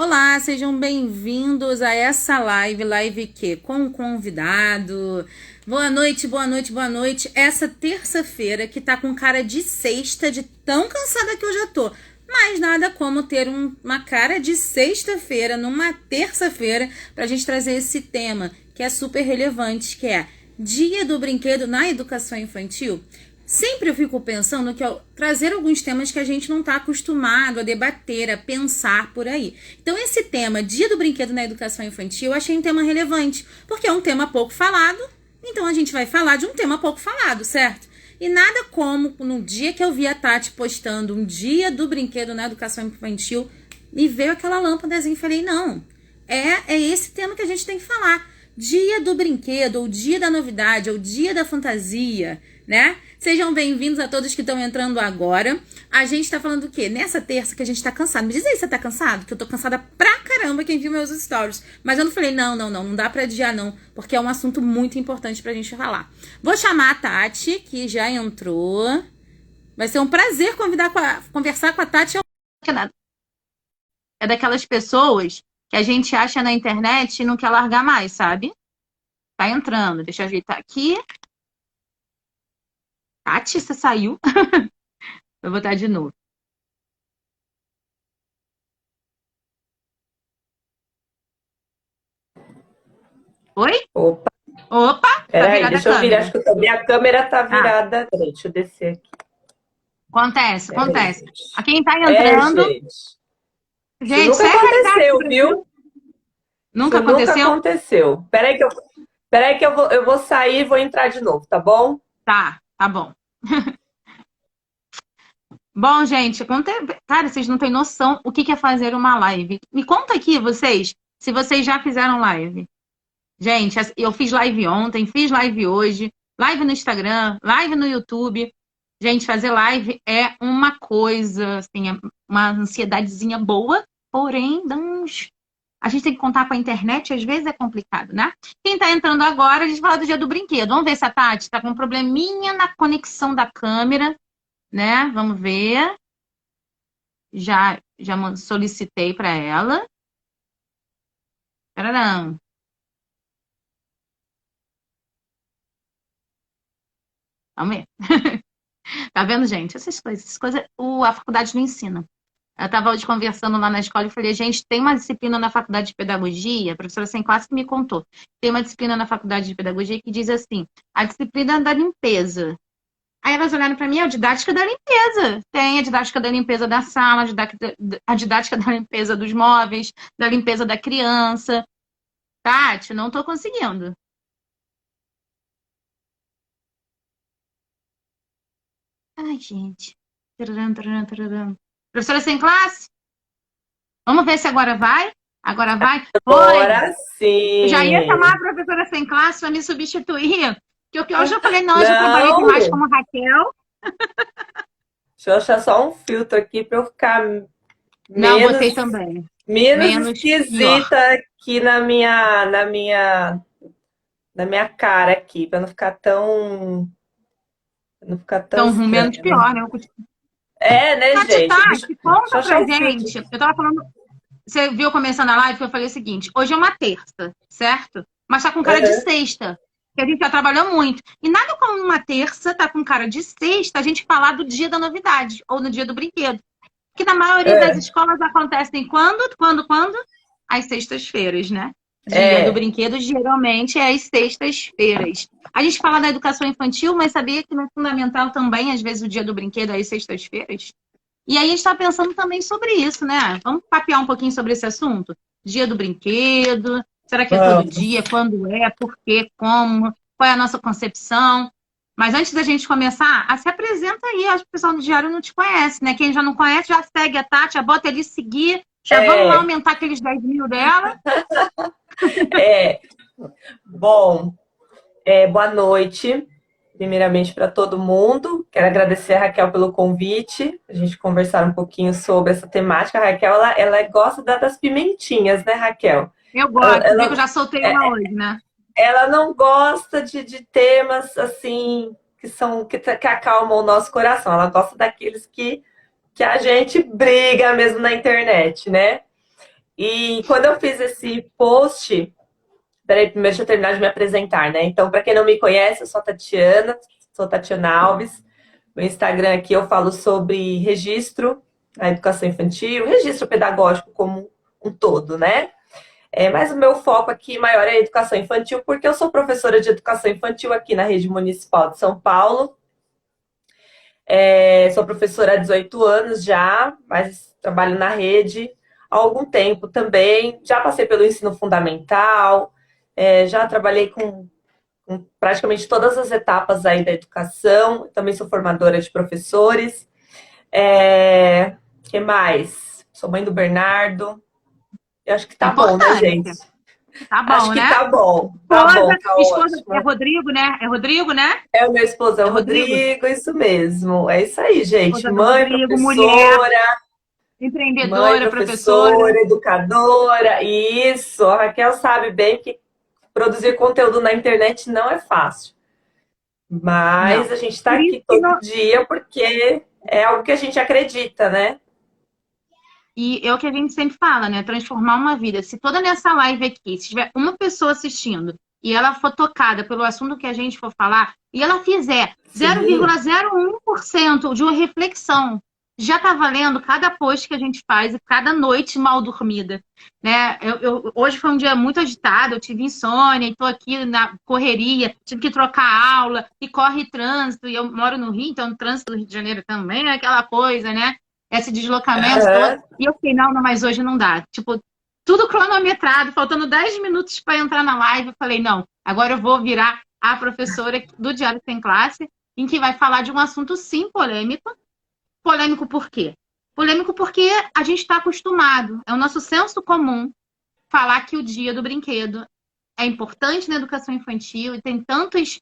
Olá, sejam bem-vindos a essa live que com um convidado. Boa noite, boa noite, boa noite. Essa terça-feira que tá com cara de sexta, de tão cansada que eu já tô. Mas nada como ter uma cara de sexta-feira numa terça-feira pra gente trazer esse tema que é super relevante, que é Dia do Brinquedo na Educação Infantil. Sempre eu fico pensando que trazer alguns temas que a gente não está acostumado a debater, a pensar por aí. Então, esse tema, Dia do Brinquedo na Educação Infantil, eu achei um tema relevante, porque é um tema pouco falado, então a gente vai falar de um tema pouco falado, certo? E nada como no dia que eu vi a Tati postando um Dia do Brinquedo na Educação Infantil, e veio aquela lâmpadazinha e falei, não, é esse tema que a gente tem que falar. Dia do brinquedo, ou dia da novidade, ou dia da fantasia, né? Sejam bem-vindos a todos que estão entrando agora. A gente tá falando do quê? Nessa terça que a gente tá cansado. Me diz aí se você tá cansado, que eu tô cansada pra caramba quem viu meus stories. Mas eu não falei, não dá pra adiar não, porque é um assunto muito importante pra gente falar. Vou chamar a Tati, que já entrou. Vai ser um prazer conversar com a Tati. É daquelas pessoas que a gente acha na internet e não quer largar mais, sabe? Tá entrando. Deixa eu ajeitar aqui. Tati, você saiu? Vou botar de novo. Oi? Opa, Opa, tá peraí, virada a deixa eu virar. câmera. Acho que a minha câmera tá Tá, virada. Peraí, deixa eu descer aqui. acontece, Peraí, acontece. gente. A quem tá É, entrando, gente. Isso gente, isso nunca é realidade do aconteceu, Brasil. viu? Nunca Isso nunca aconteceu? aconteceu. Peraí que eu vou sair e vou entrar de novo, tá bom? Tá bom. Bom, gente, cara, vocês não têm noção o que é fazer uma live. Me conta aqui, vocês, se vocês já fizeram live. Gente, eu fiz live ontem, fiz live hoje, live no Instagram, live no YouTube. Gente, fazer live é uma coisa, assim, é uma ansiedadezinha boa, porém, a gente tem que contar com a internet, às vezes é complicado, né? Quem tá entrando agora, a gente fala do dia do brinquedo. Vamos ver se a Tati tá com um probleminha na conexão da câmera, né? Vamos ver. Já solicitei para ela. Tararam. Vamos ver. Tá vendo, gente? Essas coisas a faculdade não ensina. Eu estava hoje conversando lá na escola e falei, gente, tem uma disciplina na faculdade de pedagogia, a professora sem classe que me contou, tem uma disciplina na faculdade de pedagogia que diz assim, a disciplina da limpeza. Aí elas olharam para mim, é a didática da limpeza. Tem a didática da limpeza da sala, a didática da limpeza dos móveis, da limpeza da criança. Tati, não estou conseguindo. Ai, gente. Tararam, tararam, tararam. Professora sem classe? Vamos ver se agora vai? Agora vai? Foi! Agora Eu já ia chamar sim. a professora sem classe para me substituir. Que eu já falei, não, eu já trabalhei demais Não, como Raquel. deixa eu achar só um filtro aqui para eu ficar Não, menos, botei também. menos Menos pior. esquisita aqui na minha cara aqui, para não ficar tão Então, menos estranho. pior, né? É, né, Tati, gente? Tati, Deixa eu conta achar pra um filtro. gente. Eu tava falando, você viu começando a live que eu falei o seguinte: hoje é uma terça, certo? Mas tá com cara de Uhum. sexta, que a gente já trabalhou muito. E nada como uma terça tá com cara de sexta a gente falar do dia da novidade ou no dia do brinquedo. Que na maioria das É, escolas acontecem quando? Às sextas-feiras, né? Dia do é, brinquedo geralmente é às sextas-feiras. A gente fala da educação infantil, mas sabia que no fundamental também, às vezes, o dia do brinquedo é às sextas-feiras? E aí a gente está pensando também sobre isso, né? Vamos papear um pouquinho sobre esse assunto? Dia do brinquedo, será que é todo dia? vamos. Quando é? Por quê? Como? Qual é a nossa concepção? Mas antes da gente começar, se apresenta aí, acho que o pessoal do Diário não te conhece, né? Quem já não conhece, já segue a Tati, já bota ele seguir, já vamos lá É, aumentar aqueles 10 mil dela. é. Bom, boa noite, primeiramente para todo mundo. Quero agradecer a Raquel pelo convite, a gente conversar um pouquinho sobre essa temática. A Raquel, ela gosta das pimentinhas, né, Raquel? Eu Ela, gosto, viu que eu ela, já soltei uma hoje, né? ela não gosta de temas assim que acalmam o nosso coração. Ela gosta daqueles que a gente briga mesmo na internet, né? E quando eu fiz esse post, peraí, primeiro deixa eu terminar de me apresentar, né? Então, para quem não me conhece, eu sou a Tatiana, sou Tatiana Alves. No Instagram aqui eu falo sobre registro na educação infantil, registro pedagógico como um todo, né? Mas o meu foco aqui maior é a educação infantil, porque eu sou professora de educação infantil aqui na rede municipal de São Paulo. Sou professora há 18 anos já, mas trabalho na rede há algum tempo também. Já passei pelo ensino fundamental, já trabalhei com praticamente todas as etapas aí da educação. Também sou formadora de professores. Que mais? Sou mãe do Bernardo. Eu acho que tá bom, né, gente? Tá Acho bom, que né? tá bom. Tá bom, tá Esposa ótimo. é Rodrigo, né? É Rodrigo, né? É o meu esposo, é o É Rodrigo? Rodrigo, isso mesmo. É isso aí, gente. Esposa do Mãe, Rodrigo, mulher, mãe, empreendedora, professora. professora, educadora. Isso, a Raquel sabe bem que produzir conteúdo na internet não é fácil. Mas Não. a gente está Por isso aqui que todo dia porque é algo que a gente acredita, né? E é o que a gente sempre fala, né? Transformar uma vida. Se toda nessa live aqui, se tiver uma pessoa assistindo e ela for tocada pelo assunto que a gente for falar, e ela fizer Sim. 0,01% de uma reflexão, já tá valendo cada post que a gente faz e cada noite mal dormida, né? Hoje foi um dia muito agitado, eu tive insônia e tô aqui na correria, tive que trocar aula e corre trânsito, e eu moro no Rio, então o trânsito do Rio de Janeiro também é aquela coisa, né? Esse deslocamento todo. Aham. E eu fiquei, não, mas hoje não dá. Tipo, tudo cronometrado, faltando 10 minutos para entrar na live. Eu falei, não, agora eu vou virar a professora do Diário Sem Classe, em que vai falar de um assunto, sim, polêmico. Polêmico por quê? Polêmico porque a gente está acostumado, é o nosso senso comum falar que o dia do brinquedo é importante na educação infantil e tem tantos.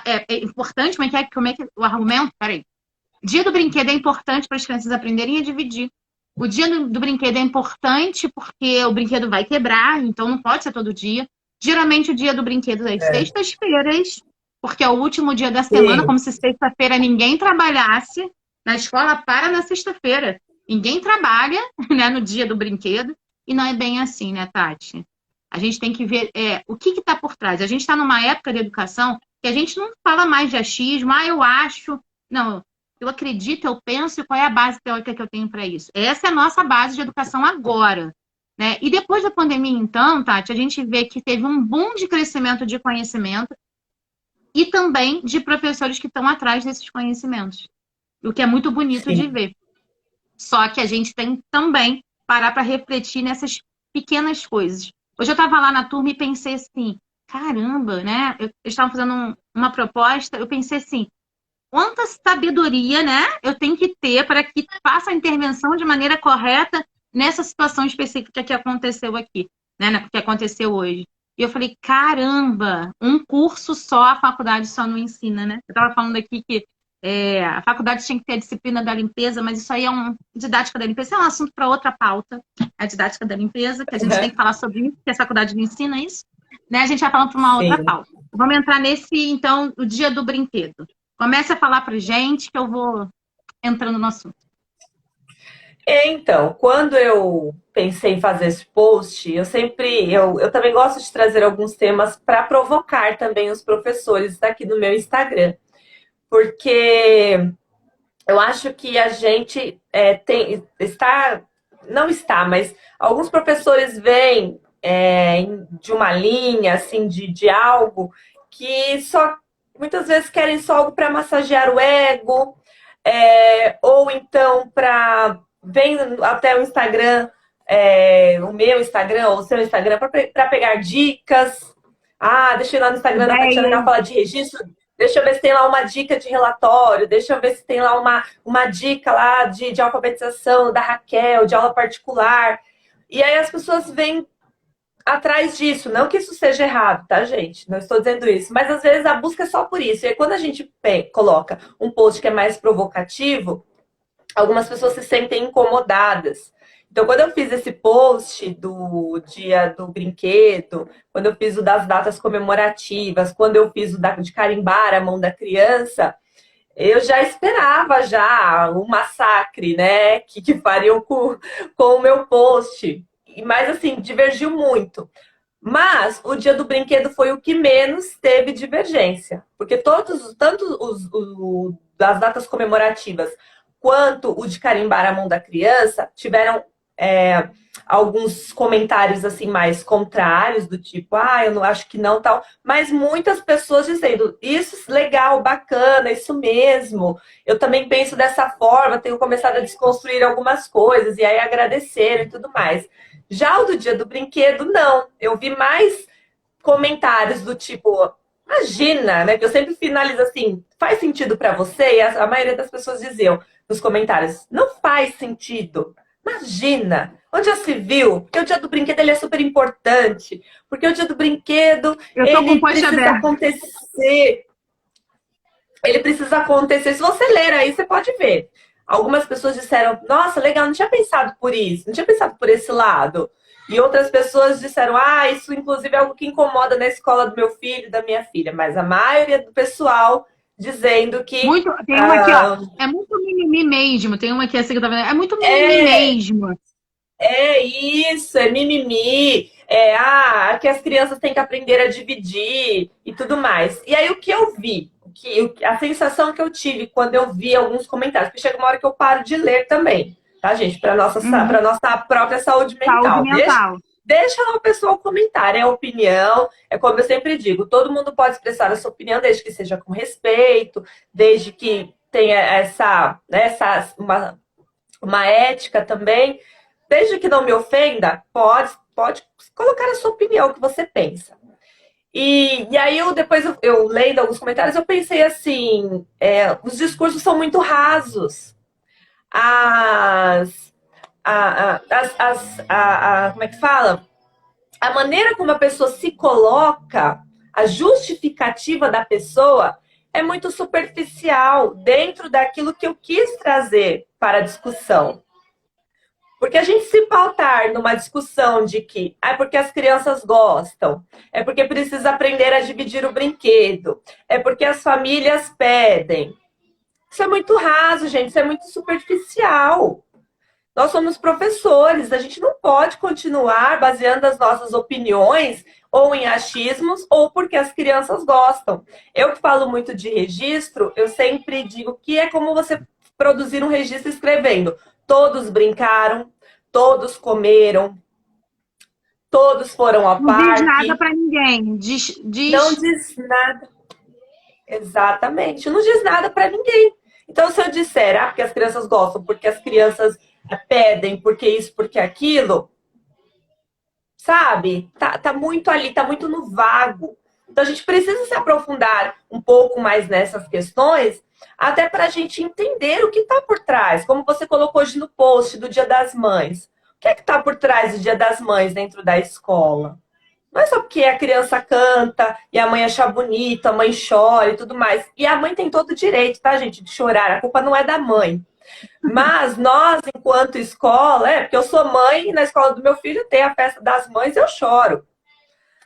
É importante, como é que o argumento? Peraí. Dia do brinquedo é importante para as crianças aprenderem a dividir. O dia do brinquedo é importante porque o brinquedo vai quebrar, então não pode ser todo dia. Geralmente o dia do brinquedo é às É. sextas-feiras, porque é o último dia da semana, Sim, como se sexta-feira ninguém trabalhasse. Na escola para na sexta-feira. Ninguém trabalha, né, no dia do brinquedo. E não é bem assim, né, Tati? A gente tem que ver o que está por trás. A gente está numa época de educação que a gente não fala mais de achismo, eu acho. Não, eu acredito, eu penso, e qual é a base teórica que eu tenho para isso? Essa é a nossa base de educação agora. Né? E depois da pandemia, então, Tati, a gente vê que teve um boom de crescimento de conhecimento e também de professores que estão atrás desses conhecimentos. O que é muito bonito de sim. ver. Só que a gente tem também parar para refletir nessas pequenas coisas. Hoje eu estava lá na turma e pensei assim, caramba, né? Eu estava fazendo uma proposta, eu pensei assim, quanta sabedoria, né, eu tenho que ter para que faça a intervenção de maneira correta nessa situação específica que aconteceu aqui, né, que aconteceu hoje. E eu falei, caramba, um curso só, a faculdade só não ensina, né? Eu estava falando aqui que a faculdade tinha que ter a disciplina da limpeza, mas isso aí didática da limpeza é um assunto para outra pauta, a didática da limpeza, que a gente tem que falar sobre isso, que a faculdade não ensina isso, né? A gente vai falando para uma outra Sim. pauta. Vamos entrar nesse, então, o dia do brinquedo. Comece a falar pra gente que eu vou entrando no assunto. Então, quando eu pensei em fazer esse post, eu também gosto de trazer alguns temas para provocar também os professores aqui no meu Instagram, porque eu acho que a gente não está, mas alguns professores vêm de uma linha assim de algo que só muitas vezes querem só algo para massagear o ego, ou então para vem até o Instagram, o meu Instagram ou o seu Instagram, para pegar dicas. Ah, deixa eu ir lá no Instagram da Tatiana que ela Ideias. fala de registro. Deixa eu ver se tem lá uma dica de relatório. Deixa eu ver se tem lá uma dica lá de alfabetização da Raquel, de aula particular. E aí as pessoas vêm atrás disso. Não que isso seja errado, tá, gente? Não estou dizendo isso. Mas às vezes a busca é só por isso. E aí, quando a gente coloca um post que é mais provocativo, algumas pessoas se sentem incomodadas. Então, quando eu fiz esse post do dia do brinquedo, quando eu fiz o das datas comemorativas, quando eu fiz o de carimbar a mão da criança, eu já esperava já o massacre, né, que fariam com o meu post. mas assim, divergiu muito. Mas o dia do brinquedo foi o que menos teve divergência. Porque todos, tanto das datas comemorativas quanto o de carimbar a mão da criança tiveram alguns comentários assim mais contrários, do tipo, eu não acho que não, tal. Mas muitas pessoas dizendo, isso legal, bacana, isso mesmo. Eu também penso dessa forma, tenho começado a desconstruir algumas coisas, e aí agradeceram e tudo mais. Já o do dia do brinquedo, não. Eu vi mais comentários do tipo, imagina, né? Que eu sempre finalizo assim, faz sentido para você? E a maioria das pessoas diziam nos comentários, não faz sentido. Imagina, onde já se viu? Porque o dia do brinquedo ele é super importante. Porque o dia do brinquedo, Eu tô com ele o post precisa aberto. acontecer. Ele precisa acontecer. Se você ler aí, você pode ver. Algumas pessoas disseram, nossa, legal, não tinha pensado por isso, não tinha pensado por esse lado. E outras pessoas disseram, isso inclusive é algo que incomoda na escola do meu filho e da minha filha. Mas a maioria do pessoal dizendo que Tem uma aqui, ó. É muito mimimi mesmo. Tem uma aqui assim que eu tô vendo. É muito mimimi mesmo. É isso, é mimimi. Que as crianças têm que aprender a dividir e tudo mais. E aí o que eu vi, a sensação que eu tive quando eu vi alguns comentários, porque chega uma hora que eu paro de ler também, tá, gente? Para nossa própria saúde mental. Saúde mental. Deixa lá o pessoal comentar, é opinião, é como eu sempre digo, todo mundo pode expressar a sua opinião, desde que seja com respeito, desde que tenha uma ética também. Desde que não me ofenda, pode colocar a sua opinião, o que você pensa. E aí, depois eu lendo alguns comentários, eu pensei assim, os discursos são muito rasos. Como é que fala? A maneira como a pessoa se coloca, a justificativa da pessoa é muito superficial dentro daquilo que eu quis trazer para a discussão. Porque a gente se pautar numa discussão de que é porque as crianças gostam, é porque precisa aprender a dividir o brinquedo, é porque as famílias pedem. Isso é muito raso, gente, isso é muito superficial. Nós somos professores, a gente não pode continuar baseando as nossas opiniões ou em achismos ou porque as crianças gostam. Eu que falo muito de registro, eu sempre digo que é como você produzir um registro escrevendo. Todos brincaram, todos comeram, todos foram ao parque. Não diz nada para ninguém. Não diz nada. Exatamente, não diz nada para ninguém. Então, se eu disser, porque as crianças gostam, porque as crianças pedem, porque isso, porque aquilo, sabe? Tá muito ali, tá muito no vago. Então, a gente precisa se aprofundar um pouco mais nessas questões, até para a gente entender o que está por trás. Como você colocou hoje no post do Dia das Mães. O que é que está por trás do Dia das Mães dentro da escola? Não é só porque a criança canta e a mãe acha bonito, a mãe chora e tudo mais. E a mãe tem todo o direito, tá, gente, de chorar. A culpa não é da mãe. Mas nós, enquanto escola, porque eu sou mãe e na escola do meu filho tem a festa das mães, eu choro.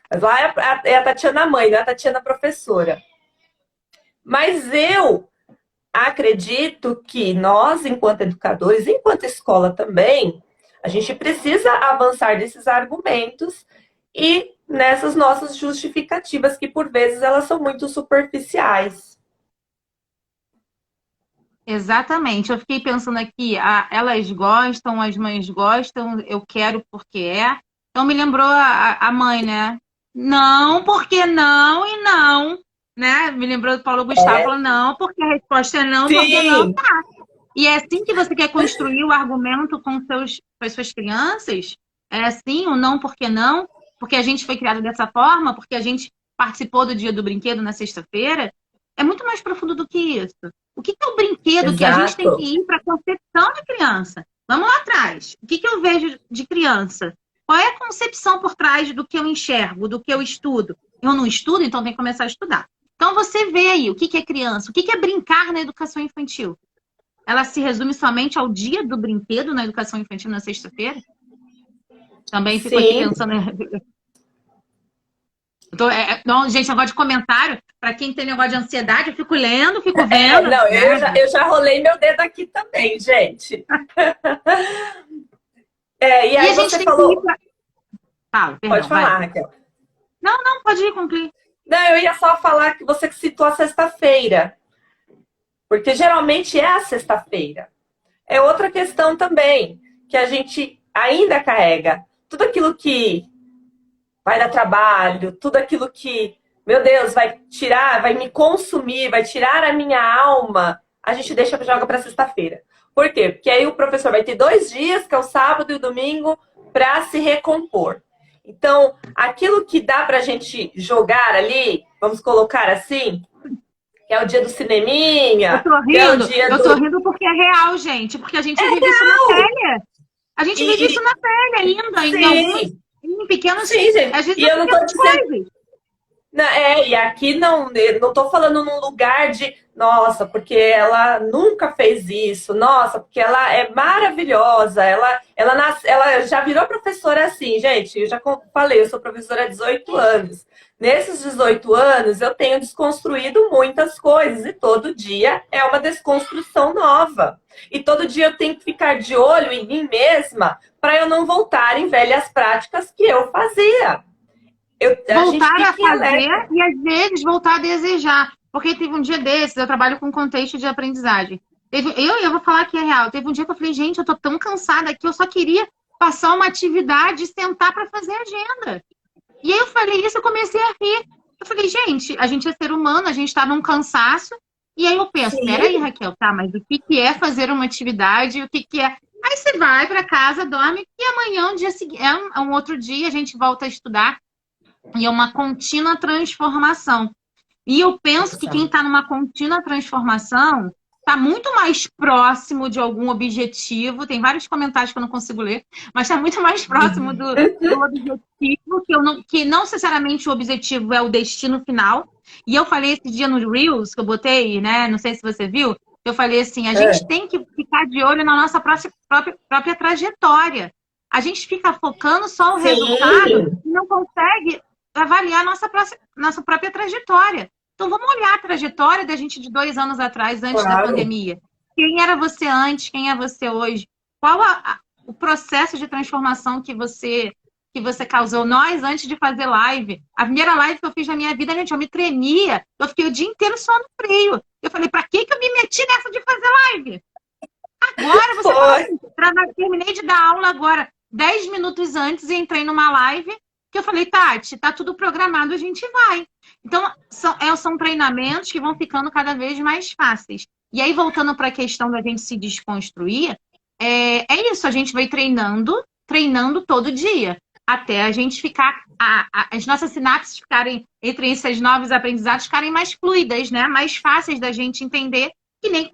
Mas lá é a Tatiana mãe, não é a Tatiana professora. Mas eu acredito que nós, enquanto educadores, enquanto escola também, a gente precisa avançar desses argumentos e nessas nossas justificativas, que por vezes elas são muito superficiais. Exatamente. Eu fiquei pensando aqui, elas gostam, as mães gostam, eu quero porque é. Então me lembrou a mãe, né? Não, porque não e não. Né? Me lembrou do Paulo Gustavo falando não, porque a resposta é não, Sim. porque não tá. E é assim que você quer construir o argumento com as suas crianças? É assim, o não, porque não? Porque a gente foi criado dessa forma? Porque a gente participou do dia do brinquedo na sexta-feira? É muito mais profundo do que isso. O que é o brinquedo? Exato. Que a gente tem que ir para a concepção de criança? Vamos lá atrás. O que eu vejo de criança? Qual é a concepção por trás do que eu enxergo, do que eu estudo? Eu não estudo, então tem que começar a estudar. Então você vê aí o que é criança, o que é brincar na educação infantil. Ela se resume somente ao dia do brinquedo na educação infantil na sexta-feira? Também fico aqui pensando... Não, gente, negócio de comentário, para quem tem negócio de ansiedade, eu fico lendo, fico vendo. Não, eu já rolei meu dedo aqui também, gente. E aí a gente você tem falou... que ir pra... Fala, perdão, Pode falar, vai. Raquel. Não, pode ir, concluir. Não, eu ia só falar que você citou a sexta-feira. Porque geralmente é a sexta-feira. É outra questão também, que a gente ainda carrega. Tudo aquilo que vai dar trabalho, tudo aquilo que, meu Deus, vai tirar, vai me consumir, vai tirar a minha alma, a gente joga para sexta-feira. Por quê? Porque aí o professor vai ter 2 dias, que é o sábado e o domingo, para se recompor. Então, aquilo que dá para a gente jogar ali, vamos colocar assim, que é o dia do cineminha, que é o dia eu tô rindo porque é real, gente, porque a gente vive isso na pele. A gente vive isso na pele ainda, em pequenos, sim, gente. às vezes E eu não tô dizendo... coisas. E aqui eu não tô falando num lugar de, nossa, porque ela nunca fez isso, nossa, porque ela é maravilhosa, ela já virou professora assim, gente, eu já falei, eu sou professora há 18 anos. Nesses 18 anos, eu tenho desconstruído muitas coisas, e todo dia é uma desconstrução nova. E todo dia eu tenho que ficar de olho em mim mesma para eu não voltar em velhas práticas que eu fazia. Voltar a fazer e, às vezes, voltar a desejar. Porque teve um dia desses, eu trabalho com contexto de aprendizagem. Eu vou falar que é real. Teve um dia que eu falei, gente, eu tô tão cansada que eu só queria passar uma atividade e sentar para fazer agenda. E aí eu falei isso, eu comecei a rir. Eu falei, gente, a gente é ser humano, a gente tá num cansaço. E aí eu penso, peraí, Raquel, tá, mas o que é fazer uma atividade? O que é... Aí você vai para casa, dorme, e amanhã, um dia seguinte, é um outro dia, a gente volta a estudar. E é uma contínua transformação. E eu penso que quem está numa contínua transformação está muito mais próximo de algum objetivo. Tem vários comentários que eu não consigo ler, mas está muito mais próximo do objetivo, que não necessariamente o objetivo é o destino final. E eu falei esse dia no Reels, que eu botei, né? Não sei se você viu, eu falei assim, a gente tem que ficar de olho na nossa própria trajetória. A gente fica focando só no resultado e não consegue avaliar nossa própria trajetória. Então, vamos olhar a trajetória da gente de 2 anos atrás, antes da pandemia. Quem era você antes? Quem é você hoje? Qual o processo de transformação que você causou? Nós, antes de fazer live, a primeira live que eu fiz na minha vida, gente, eu me tremia. Eu fiquei o dia inteiro só no frio. Eu falei, pra que eu me meti nessa de fazer live? Agora, você falou assim, terminei de dar aula agora 10 minutos antes e entrei numa live que eu falei, Tati, tá tudo programado, a gente vai. Então, são treinamentos que vão ficando cada vez mais fáceis. E aí, voltando para a questão da gente se desconstruir, é isso, a gente vai treinando todo dia, até a gente ficar, as nossas sinapses ficarem, entre esses novos aprendizados, ficarem mais fluidas, né? Mais fáceis da gente entender, que nem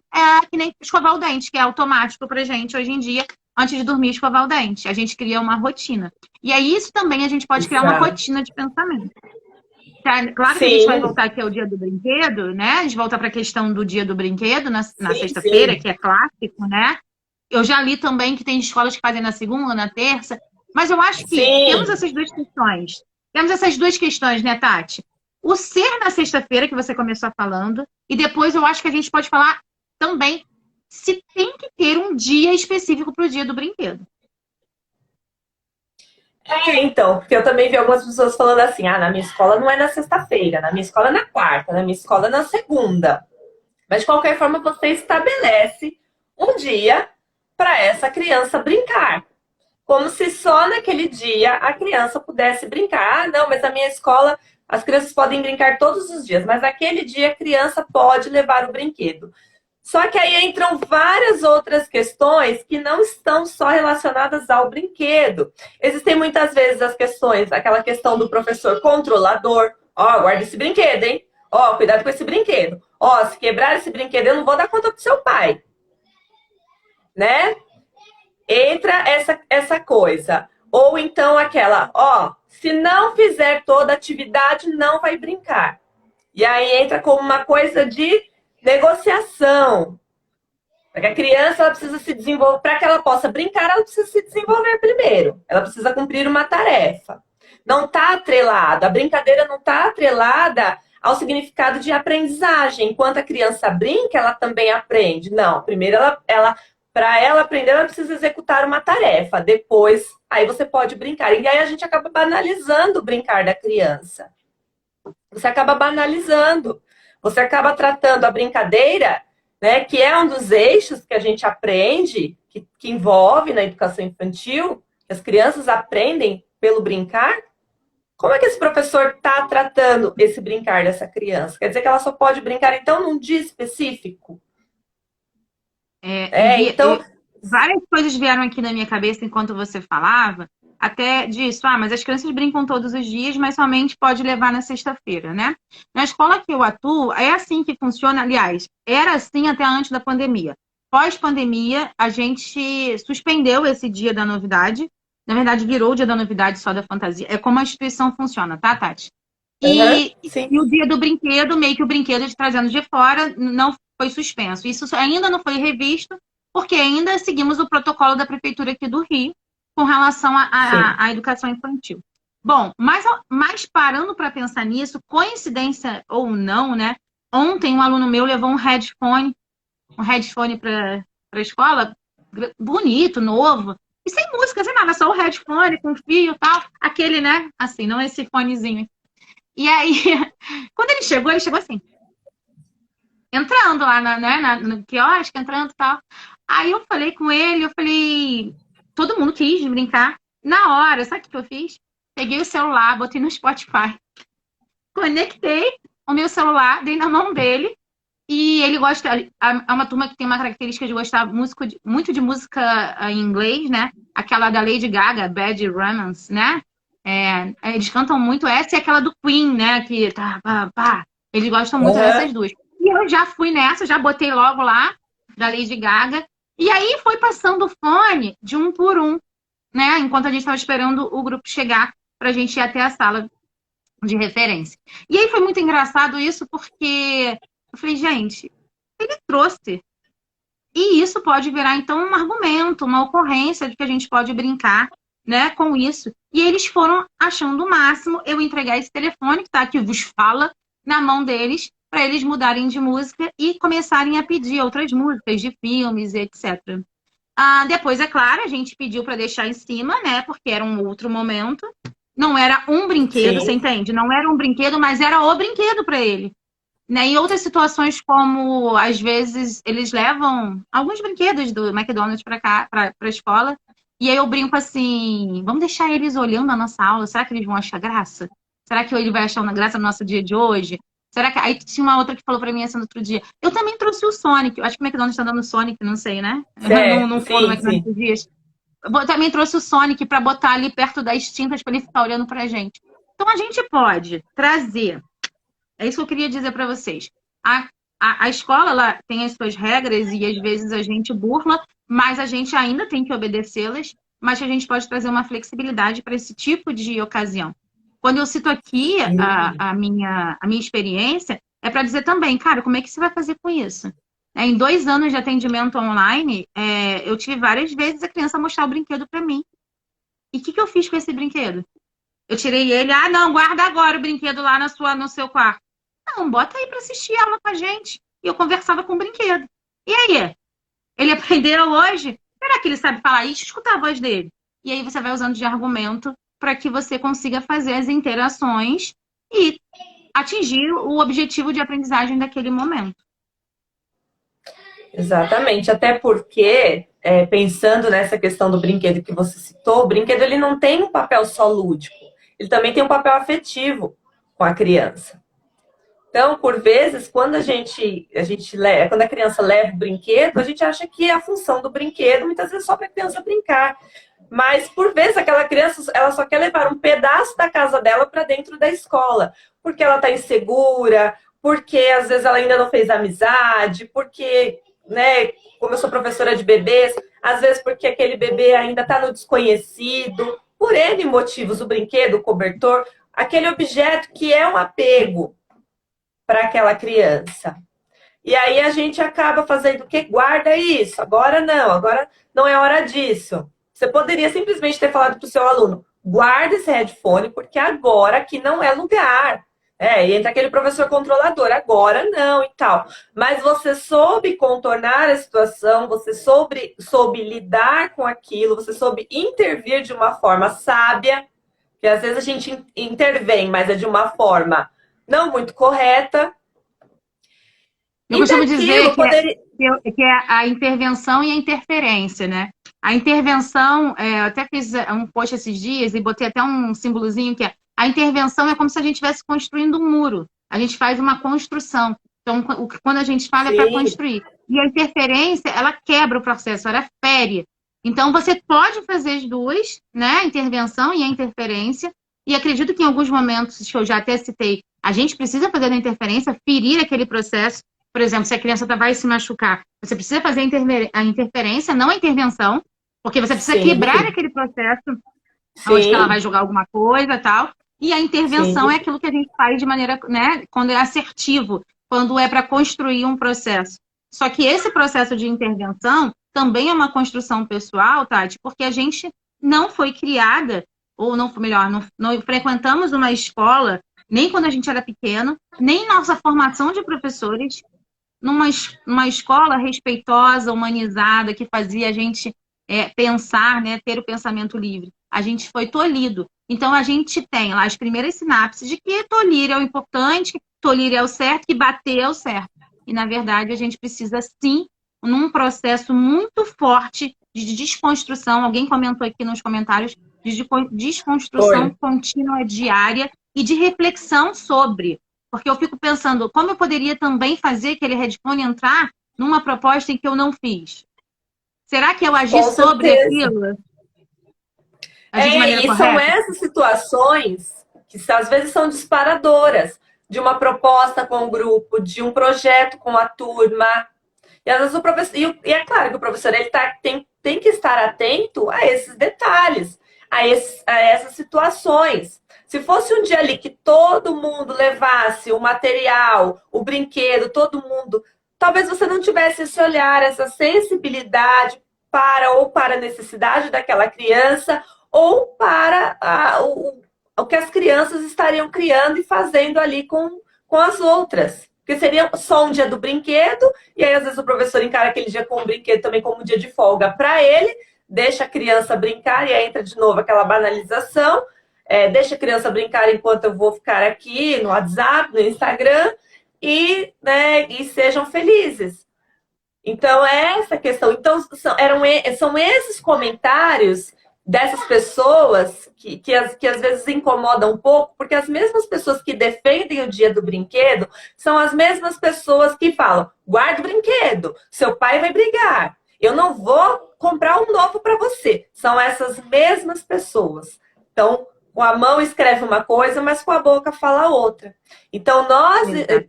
escovar o dente, que é automático pra gente hoje em dia. Antes de dormir, escovar o dente. A gente cria uma rotina. E aí, isso também a gente pode criar uma rotina de pensamento. Claro que a gente vai voltar aqui ao dia do brinquedo, né? A gente volta para a questão do dia do brinquedo na sexta-feira, que é clássico, né? Eu já li também que tem escolas que fazem na segunda, na terça. Mas eu acho que temos essas duas questões. Temos essas duas questões, né, Tati? O ser na sexta-feira, que você começou falando, e depois eu acho que a gente pode falar também se tem que ter um dia específico para o dia do brinquedo. Então, porque eu também vi algumas pessoas falando assim, na minha escola não é na sexta-feira, na minha escola é na quarta, na minha escola é na segunda. Mas, de qualquer forma, você estabelece um dia para essa criança brincar. Como se só naquele dia a criança pudesse brincar. Não, mas na minha escola as crianças podem brincar todos os dias, mas naquele dia a criança pode levar o brinquedo. Só que aí entram várias outras questões que não estão só relacionadas ao brinquedo. Existem muitas vezes as questões, aquela questão do professor controlador. Guarda esse brinquedo, hein? Cuidado com esse brinquedo. Se quebrar esse brinquedo, eu não vou dar conta pro seu pai. Né? Entra essa coisa. Ou então aquela, se não fizer toda a atividade, não vai brincar. E aí entra como uma coisa de negociação. Porque a criança ela precisa se desenvolver, para que ela possa brincar, ela precisa se desenvolver primeiro. Ela precisa cumprir uma tarefa. Não está atrelada, a brincadeira não está atrelada ao significado de aprendizagem. Enquanto a criança brinca, ela também aprende. Não, primeiro ela Para ela aprender, ela precisa executar uma tarefa. Depois, aí você pode brincar. E aí a gente acaba banalizando o brincar da criança. Você acaba banalizando. Você acaba tratando a brincadeira, né, que é um dos eixos que a gente aprende, que envolve na educação infantil, que as crianças aprendem pelo brincar. Como é que esse professor está tratando esse brincar dessa criança? Quer dizer que ela só pode brincar, então, num dia específico? Então... várias coisas vieram aqui na minha cabeça enquanto você falava, até disso, mas as crianças brincam todos os dias, mas somente pode levar na sexta-feira, né? Na escola que eu atuo, é assim que funciona, aliás, era assim até antes da pandemia. Pós-pandemia, a gente suspendeu esse dia da novidade, na verdade, virou o dia da novidade só da fantasia. É como a instituição funciona, tá, Tati? E o dia do brinquedo, meio que o brinquedo de trazendo de fora, não foi suspenso. Isso ainda não foi revisto, porque ainda seguimos o protocolo da Prefeitura aqui do Rio com relação à educação infantil. Bom, mas parando para pensar nisso, coincidência ou não, né? Ontem um aluno meu levou um headphone para a escola, bonito, novo, e sem música, sem nada, só o headphone com fio e tal, aquele, né? Assim, não esse fonezinho. E aí, quando ele chegou assim, entrando lá no quiosque, entrando e tal. Aí eu falei com ele, todo mundo quis brincar. Na hora, sabe o que eu fiz? Peguei o celular, botei no Spotify, conectei o meu celular, dei na mão dele, e ele gosta, é uma turma que tem uma característica de gostar muito de música em inglês, né? Aquela da Lady Gaga, Bad Romance, né? Eles cantam muito essa e aquela do Queen, né? Que tá, pá. Eles gostam muito dessas duas. E eu já fui nessa, já botei logo lá, da Lady Gaga. E aí foi passando o fone de um por um, né? Enquanto a gente estava esperando o grupo chegar pra gente ir até a sala de referência. E aí foi muito engraçado isso, porque eu falei, gente, ele trouxe. E isso pode virar, então, um argumento, uma ocorrência de que a gente pode brincar, né, com isso. E eles foram achando o máximo eu entregar esse telefone, que tá aqui, vos fala, na mão deles, para eles mudarem de música e começarem a pedir outras músicas de filmes, etc. Depois, é claro, a gente pediu para deixar em cima, né? Porque era um outro momento. Não era um brinquedo, você entende? Não era um brinquedo, mas era o brinquedo para ele. Né? Em outras situações, como às vezes eles levam alguns brinquedos do McDonald's para cá, para a escola, e aí eu brinco assim: vamos deixar eles olhando a nossa aula? Será que eles vão achar graça? Será que ele vai achar uma graça no nosso dia de hoje? Será que... Aí tinha uma outra que falou pra mim assim no outro dia. Eu também trouxe o Sonic. Eu acho que o McDonald's tá dando Sonic, não sei, né? Não foi no McDonald's esses dias. Eu também trouxe o Sonic pra botar ali perto das tintas pra ele ficar olhando pra gente. Então a gente pode trazer. É isso que eu queria dizer pra vocês. A escola, ela tem as suas regras e às vezes a gente burla, mas a gente ainda tem que obedecê-las, mas a gente pode trazer uma flexibilidade para esse tipo de ocasião. Quando eu cito aqui a minha experiência, é para dizer também, cara, como é que você vai fazer com isso? Em 2 anos de atendimento online, eu tive várias vezes a criança mostrar o brinquedo para mim. E o que eu fiz com esse brinquedo? Eu tirei ele, não, guarda agora o brinquedo lá no seu quarto. Não, bota aí para assistir aula com a gente. E eu conversava com o brinquedo. E aí? Ele aprendeu hoje? Será que ele sabe falar isso? Escutar a voz dele. E aí você vai usando de argumento para que você consiga fazer as interações e atingir o objetivo de aprendizagem daquele momento. Exatamente, até porque, pensando nessa questão do brinquedo que você citou, o brinquedo ele não tem um papel só lúdico, ele também tem um papel afetivo com a criança. Então, por vezes, quando quando a criança leva o brinquedo, a gente acha que a função do brinquedo, muitas vezes, é só para a criança brincar. Mas, por vezes, aquela criança, ela só quer levar um pedaço da casa dela para dentro da escola. Porque ela está insegura, porque, às vezes, ela ainda não fez amizade, porque, né, como eu sou professora de bebês, às vezes porque aquele bebê ainda está no desconhecido. Por N motivos, o brinquedo, o cobertor, aquele objeto que é um apego para aquela criança. E aí a gente acaba fazendo o quê? Guarda isso, agora não é hora disso. Você poderia simplesmente ter falado para o seu aluno, guarda esse headphone, porque agora aqui não é lugar. E entra aquele professor controlador, agora não e tal. Mas você soube contornar a situação, você soube lidar com aquilo, você soube intervir de uma forma sábia, que às vezes a gente intervém, mas é de uma forma não muito correta. Eu costumo dizer que é a intervenção e a interferência, né? A intervenção, eu até fiz um post esses dias e botei até um símbolozinho que é a intervenção é como se a gente estivesse construindo um muro. A gente faz uma construção. Então, quando a gente fala é para construir. E a interferência, ela quebra o processo, ela fere. Então, você pode fazer as duas, né? A intervenção e a interferência. E acredito que em alguns momentos, que eu já até citei, a gente precisa fazer a interferência, ferir aquele processo. Por exemplo, se a criança vai se machucar, você precisa fazer a interferência, não a intervenção, porque você precisa quebrar aquele processo onde ela vai jogar alguma coisa e tal. E a intervenção é aquilo que a gente faz de maneira, né, quando é assertivo, quando é para construir um processo. Só que esse processo de intervenção também é uma construção pessoal, Tati, porque a gente não foi criada, ou não, melhor, não frequentamos uma escola, nem quando a gente era pequeno, nem nossa formação de professores, numa escola respeitosa, humanizada, que fazia a gente pensar, né, ter o pensamento livre. A gente foi tolhido. Então, a gente tem lá as primeiras sinapses de que tolir é o importante, tolir é o certo, que bater é o certo. E, na verdade, a gente precisa, sim, num processo muito forte de desconstrução. Alguém comentou aqui nos comentários de desconstrução contínua, diária e de reflexão sobre. Porque eu fico pensando, como eu poderia também fazer aquele headphone entrar numa proposta em que eu não fiz? Será que eu agi sobre aquilo? E são essas situações que às vezes são disparadoras de uma proposta com o grupo, de um projeto com a turma. E às vezes o professor. E é claro que o professor ele tem que estar atento a esses detalhes, a essas situações. Se fosse um dia ali que todo mundo levasse o material, o brinquedo, todo mundo, talvez você não tivesse esse olhar, essa sensibilidade para a necessidade daquela criança ou para o que as crianças estariam criando e fazendo ali com as outras. Porque seria só um dia do brinquedo, e aí às vezes o professor encara aquele dia com o brinquedo também como um dia de folga para ele, deixa a criança brincar e aí entra de novo aquela banalização, deixa a criança brincar enquanto eu vou ficar aqui no WhatsApp, no Instagram, e sejam felizes. Então, é essa questão. Então, são esses comentários dessas pessoas que às vezes incomodam um pouco, porque as mesmas pessoas que defendem o dia do brinquedo são as mesmas pessoas que falam, guarda o brinquedo, seu pai vai brigar, eu não vou comprar um novo para você. São essas mesmas pessoas. Então, com a mão escreve uma coisa, mas com a boca fala outra. Então,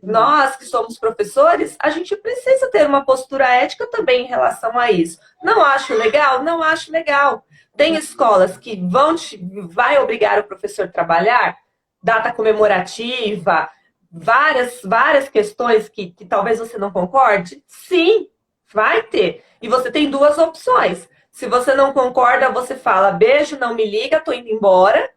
nós que somos professores, a gente precisa ter uma postura ética também em relação a isso. Não acho legal? Não acho legal. Tem escolas que vai obrigar o professor a trabalhar, data comemorativa, várias questões que talvez você não concorde. Sim, vai ter. E você tem duas opções. Se você não concorda, você fala, beijo, não me liga, tô indo embora.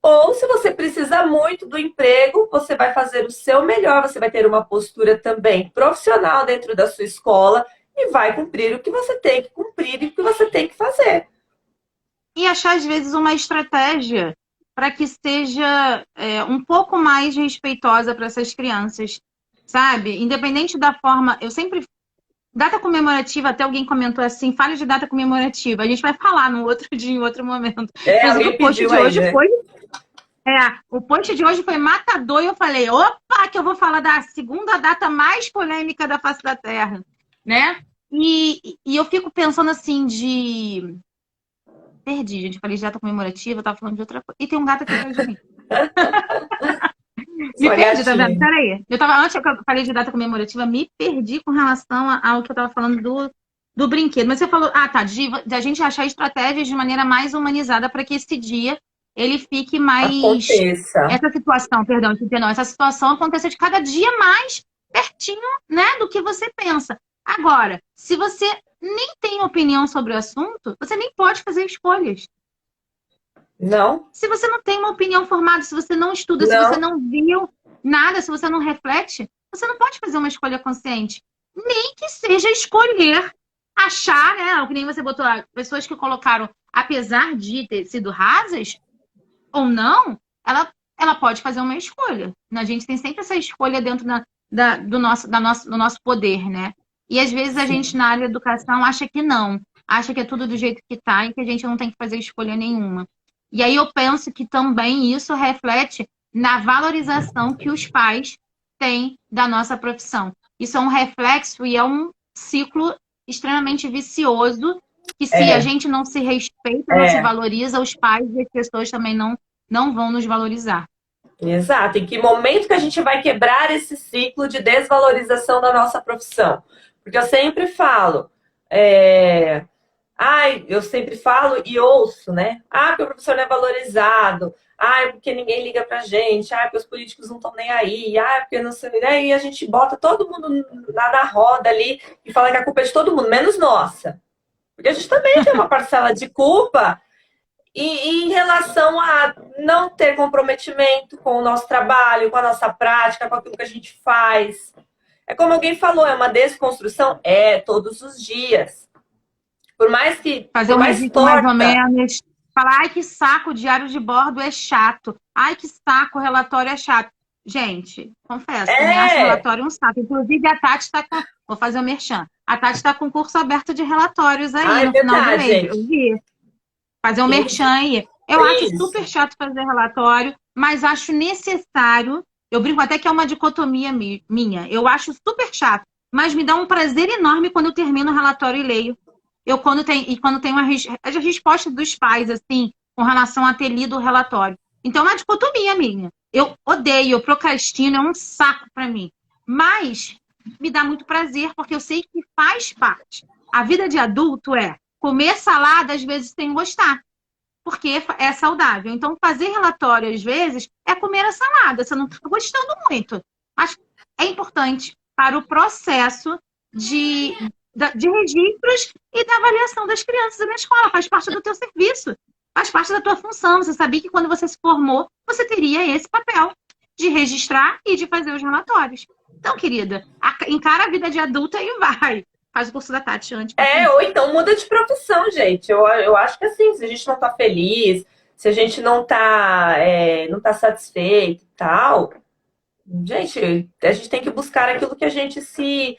Ou se você precisa muito do emprego, você vai fazer o seu melhor, você vai ter uma postura também profissional dentro da sua escola e vai cumprir o que você tem que cumprir e o que você tem que fazer. E achar, às vezes, uma estratégia para que seja um pouco mais respeitosa para essas crianças, sabe? Independente da forma, eu sempre... Data comemorativa, até alguém comentou assim, fale de data comemorativa. A gente vai falar no outro dia, em outro momento. Mas o post de hoje foi... o post de hoje foi matador e eu falei, opa, que eu vou falar da segunda data mais polêmica da face da Terra, né? E eu fico pensando assim Perdi, gente. Falei de data comemorativa, eu tava falando de outra coisa. E tem um gato aqui atrás de mim. Me perdi, tá vendo? Peraí. Antes eu falei de data comemorativa, me perdi com relação ao que eu tava falando do brinquedo. Mas você falou, de a gente achar estratégias de maneira mais humanizada para que esse dia ele fique mais... Aconteça. Essa situação aconteça de cada dia mais pertinho, né, do que você pensa. Agora, se você nem tem opinião sobre o assunto, você nem pode fazer escolhas. Não, Se você não tem uma opinião formada, se você não estuda, se você não, não viu nada, se você não reflete, você não pode fazer uma escolha consciente. Nem que seja escolher, achar, né? Que nem você botou lá, pessoas que colocaram, apesar de ter sido rasas ou não, ela pode fazer uma escolha. A gente tem sempre essa escolha dentro do nosso poder, né? E às vezes a gente, sim. na área da educação, acha que não. Acha que é tudo do jeito que tá e que a gente não tem que fazer escolha nenhuma. E aí eu penso que também isso reflete na valorização que os pais têm da nossa profissão. Isso é um reflexo e é um ciclo extremamente vicioso que se a É, gente não se respeita, não se é. valoriza, os pais e as pessoas também não vão nos valorizar. Exato. Em que momento que a gente vai quebrar esse ciclo de desvalorização da nossa profissão? Porque eu sempre falo, eu sempre falo e ouço, né? Ah, porque o professor não é valorizado. Ah, porque ninguém liga pra gente. Ah, porque os políticos não estão nem aí. Ah, porque não sei. Aí a gente bota todo mundo lá na roda ali e fala que a culpa é de todo mundo, menos nossa. Porque a gente também tem uma parcela de culpa. E em relação a não ter comprometimento com o nosso trabalho, com a nossa prática, com aquilo que a gente faz. É como alguém falou, é uma desconstrução? É, todos os dias. Por mais que, Fazer por um mais registro mais ou torta, menos. Falar, ai, que saco, o diário de bordo é chato. Ai, que saco, o relatório é chato. Gente, confesso, também acho o é, relatório um saco. Inclusive, a Tati está com. Vou fazer o merchan. A Tati está com curso aberto de relatórios aí é no final do verdade, mês. Eu gente. vi. Fazer um merchan Isso, aí. Eu acho isso. super chato fazer relatório, mas acho necessário. Eu brinco até que é uma dicotomia minha. Eu acho super chato, mas me dá um prazer enorme quando eu termino o relatório e leio. Quando tem a resposta dos pais, assim, com relação a ter lido o relatório. Então, é uma dicotomia minha. Eu odeio, eu procrastino, é um saco para mim. Mas me dá muito prazer, porque eu sei que faz parte. A vida de adulto é comer salada, às vezes, sem gostar, porque é saudável. Então, fazer relatório, às vezes, é comer a salada. Você não está gostando muito. Mas é importante para o processo de registros e da avaliação das crianças na escola. Faz parte do teu serviço. Faz parte da tua função. Você sabia que quando você se formou, você teria esse papel de registrar e de fazer os relatórios. Então, querida, encara a vida de adulta e vai. Faz o curso da Tati antes para Ou aprender. então muda de profissão, gente. Eu acho que assim, se a gente não tá feliz, se a gente não tá satisfeito e tal, gente, a gente tem que buscar aquilo que a gente se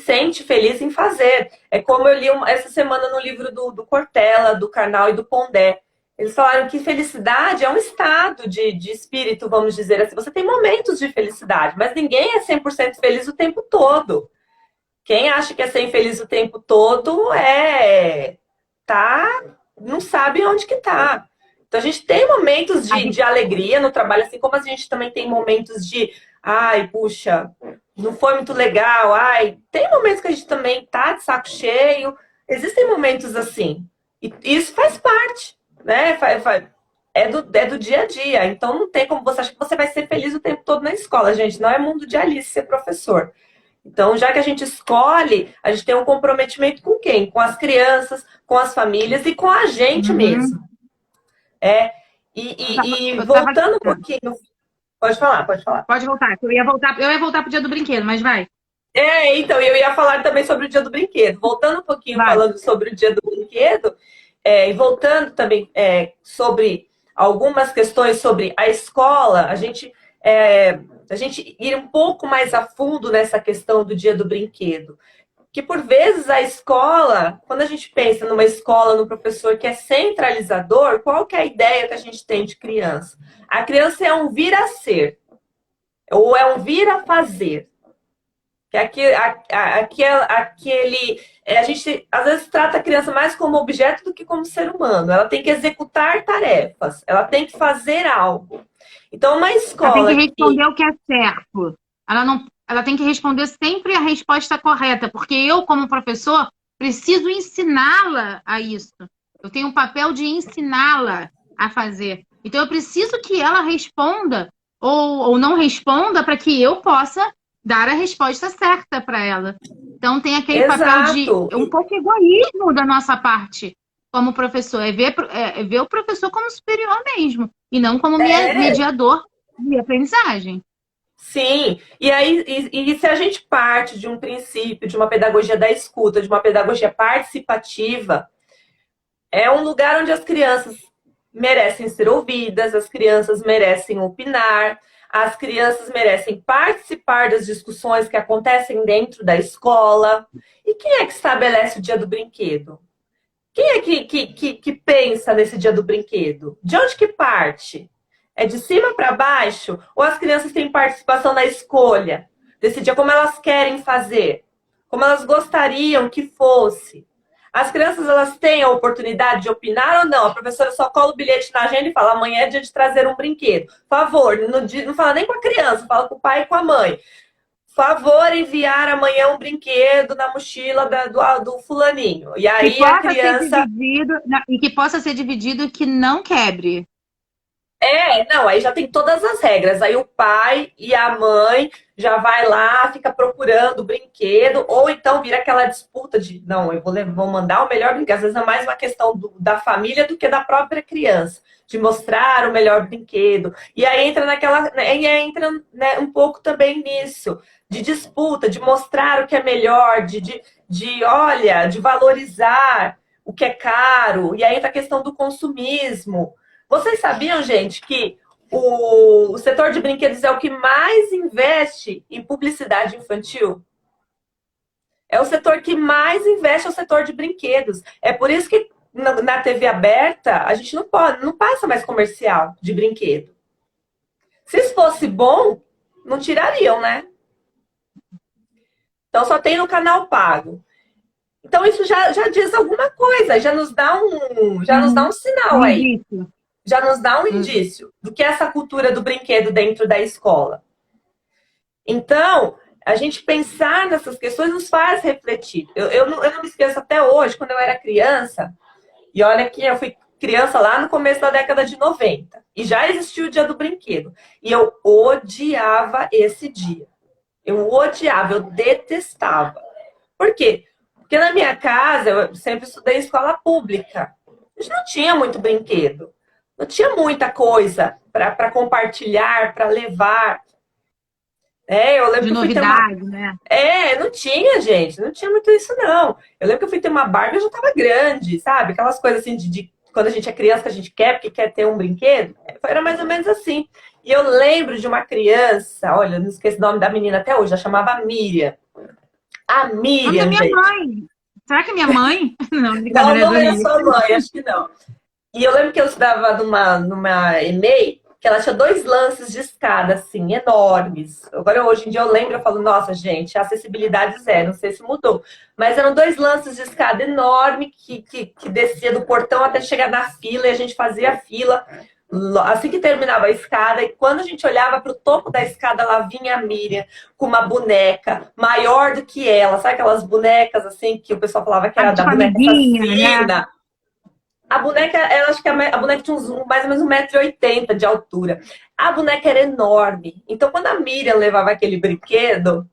sente feliz em fazer. É como eu li essa semana no livro do Cortella, do Karnal e do Pondé. Eles falaram que felicidade é um estado de espírito, vamos dizer assim. Você tem momentos de felicidade, mas ninguém é 100% feliz o tempo todo. Quem acha que é ser infeliz o tempo todo tá, não sabe onde que tá. Então a gente tem momentos de alegria no trabalho, assim como a gente também tem momentos de, ai, puxa, não foi muito legal, ai, tem momentos que a gente também tá de saco cheio. Existem momentos assim. E isso faz parte, né? É do dia a dia. Então não tem como você achar que você vai ser feliz o tempo todo na escola, gente. Não é mundo de Alice ser professor. Então, já que a gente escolhe, a gente tem um comprometimento com quem? Com as crianças, com as famílias e com a gente mesmo. Uhum. É, Eu tava. voltando um pouquinho. Pode falar, pode falar. Pode voltar, eu ia voltar pro dia do brinquedo, mas vai. Então, eu ia falar também sobre o dia do brinquedo. Voltando um pouquinho, Vai. falando sobre o dia do brinquedo, e voltando também sobre algumas questões sobre a escola, a gente ir um pouco mais a fundo nessa questão do dia do brinquedo. Que por vezes a escola, quando a gente pensa numa escola, no professor que é centralizador, qual que é a ideia que a gente tem de criança? A criança é um vir a ser, ou é um vir a fazer. Que a gente às vezes trata a criança mais como objeto do que como ser humano. Ela tem que executar tarefas, ela tem que fazer algo. Então, uma Ela tem que escola que responder o que é certo. Ela tem que responder sempre a resposta correta, porque eu, como professor, preciso ensiná-la a isso. Eu tenho o papel de ensiná-la a fazer. Então, eu preciso que ela responda ou não responda para que eu possa dar a resposta certa para ela. Então, tem aquele papel de exato. um pouco egoísmo da nossa parte. como professor, é ver o professor como superior mesmo, e não como É. mediador de aprendizagem. Sim, e aí, e se a gente parte de um princípio, de uma pedagogia da escuta, de uma pedagogia participativa, é um lugar onde as crianças merecem ser ouvidas, as crianças merecem opinar, as crianças merecem participar das discussões que acontecem dentro da escola. E quem é que estabelece o dia do brinquedo? Quem é que pensa nesse dia do brinquedo? De onde que parte? É de cima para baixo? Ou as crianças têm participação na escolha? Decidir como elas querem fazer? Como elas gostariam que fosse? As crianças, elas têm a oportunidade de opinar ou não? A professora só cola o bilhete na agenda e fala: amanhã é dia de trazer um brinquedo. Por favor, não fala nem com a criança, fala com o pai e com a mãe. Favor enviar amanhã um brinquedo na mochila do fulaninho. E aí a criança... E que possa ser dividido e que não quebre. Não, aí já tem todas as regras. Aí o pai e a mãe já vai lá, fica procurando o brinquedo, ou então vira aquela disputa de, não, eu vou mandar o melhor brinquedo. Às vezes é mais uma questão da família do que da própria criança, de mostrar o melhor brinquedo. E aí entra né, um pouco também nisso, de disputa, de mostrar o que é melhor, olha, de valorizar o que é caro. E aí entra a questão do consumismo. Vocês sabiam, gente, que o setor de brinquedos é o que mais investe em publicidade infantil? É o setor que mais investe, é o setor de brinquedos. É por isso que na TV aberta a gente não passa mais comercial de brinquedo. Se isso fosse bom, não tirariam, né? Então só tem no canal pago. Então isso já diz alguma coisa, já nos dá um sinal aí. Já nos dá um indício do que é essa cultura do brinquedo dentro da escola. Então, a gente pensar nessas questões nos faz refletir. Eu não me esqueço até hoje, quando eu era criança, e olha que eu fui criança lá no começo da década de 90, e já existia o dia do brinquedo. E eu odiava esse dia. Eu odiava, eu detestava. Por quê? Porque na minha casa, eu sempre estudei em escola pública. A gente não tinha muito brinquedo. Não tinha muita coisa para compartilhar, para levar. Eu lembro de novidade, né? Não tinha, gente. Não tinha muito isso, não. Eu lembro que eu fui ter uma Barbie e eu já estava grande, sabe? Aquelas coisas assim de quando a gente é criança que a gente quer, porque quer ter um brinquedo. Era mais ou menos assim. E eu lembro de uma criança, olha, eu não esqueço o nome da menina até hoje, ela chamava Miriam. A Miriam, minha gente. Mãe. Será que é minha mãe? Não é sua mãe, acho que não. E eu lembro que eu estudava numa EMEI, que ela tinha 2 lances de escada, assim, enormes. Agora, hoje em dia, eu lembro, eu falo, nossa, gente, a acessibilidade zero, não sei se mudou. Mas eram 2 lances de escada enorme que descia do portão até chegar na fila, e a gente fazia a fila assim que terminava a escada. E quando a gente olhava para o topo da escada, lá vinha a Miriam com uma boneca maior do que ela. Sabe aquelas bonecas, assim, que o pessoal falava que era da boneca assassina? Né? A boneca, acho que a boneca tinha mais ou menos 1,80 m de altura. A boneca era enorme. Então, quando a Miriam levava aquele brinquedo,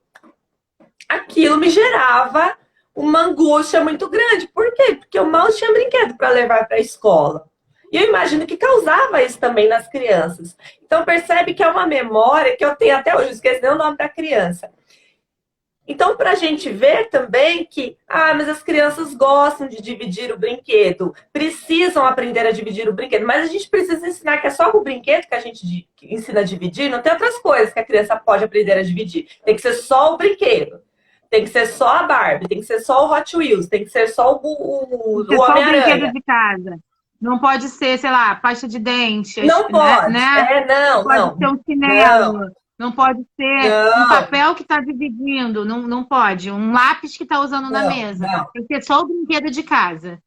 aquilo me gerava uma angústia muito grande. Por quê? Porque eu mal tinha brinquedo para levar para a escola. E eu imagino que causava isso também nas crianças. Então, percebe que é uma memória que eu tenho até hoje. Esqueci nem o nome da criança. Então, para a gente ver também que, mas as crianças gostam de dividir o brinquedo, precisam aprender a dividir o brinquedo, mas a gente precisa ensinar que é só o brinquedo que a gente ensina a dividir, não tem outras coisas que a criança pode aprender a dividir. Tem que ser só o brinquedo, tem que ser só a Barbie, tem que ser só o Hot Wheels, tem que ser só o Homem-Aranha. Só o brinquedo de casa. Não pode ser, sei lá, pasta de dente. Não pode, né? Não pode ser um chinelo. Não pode ser um papel que está dividindo, não pode. Um lápis que está usando na mesa. Não. Tem que ser só o brinquedo de casa.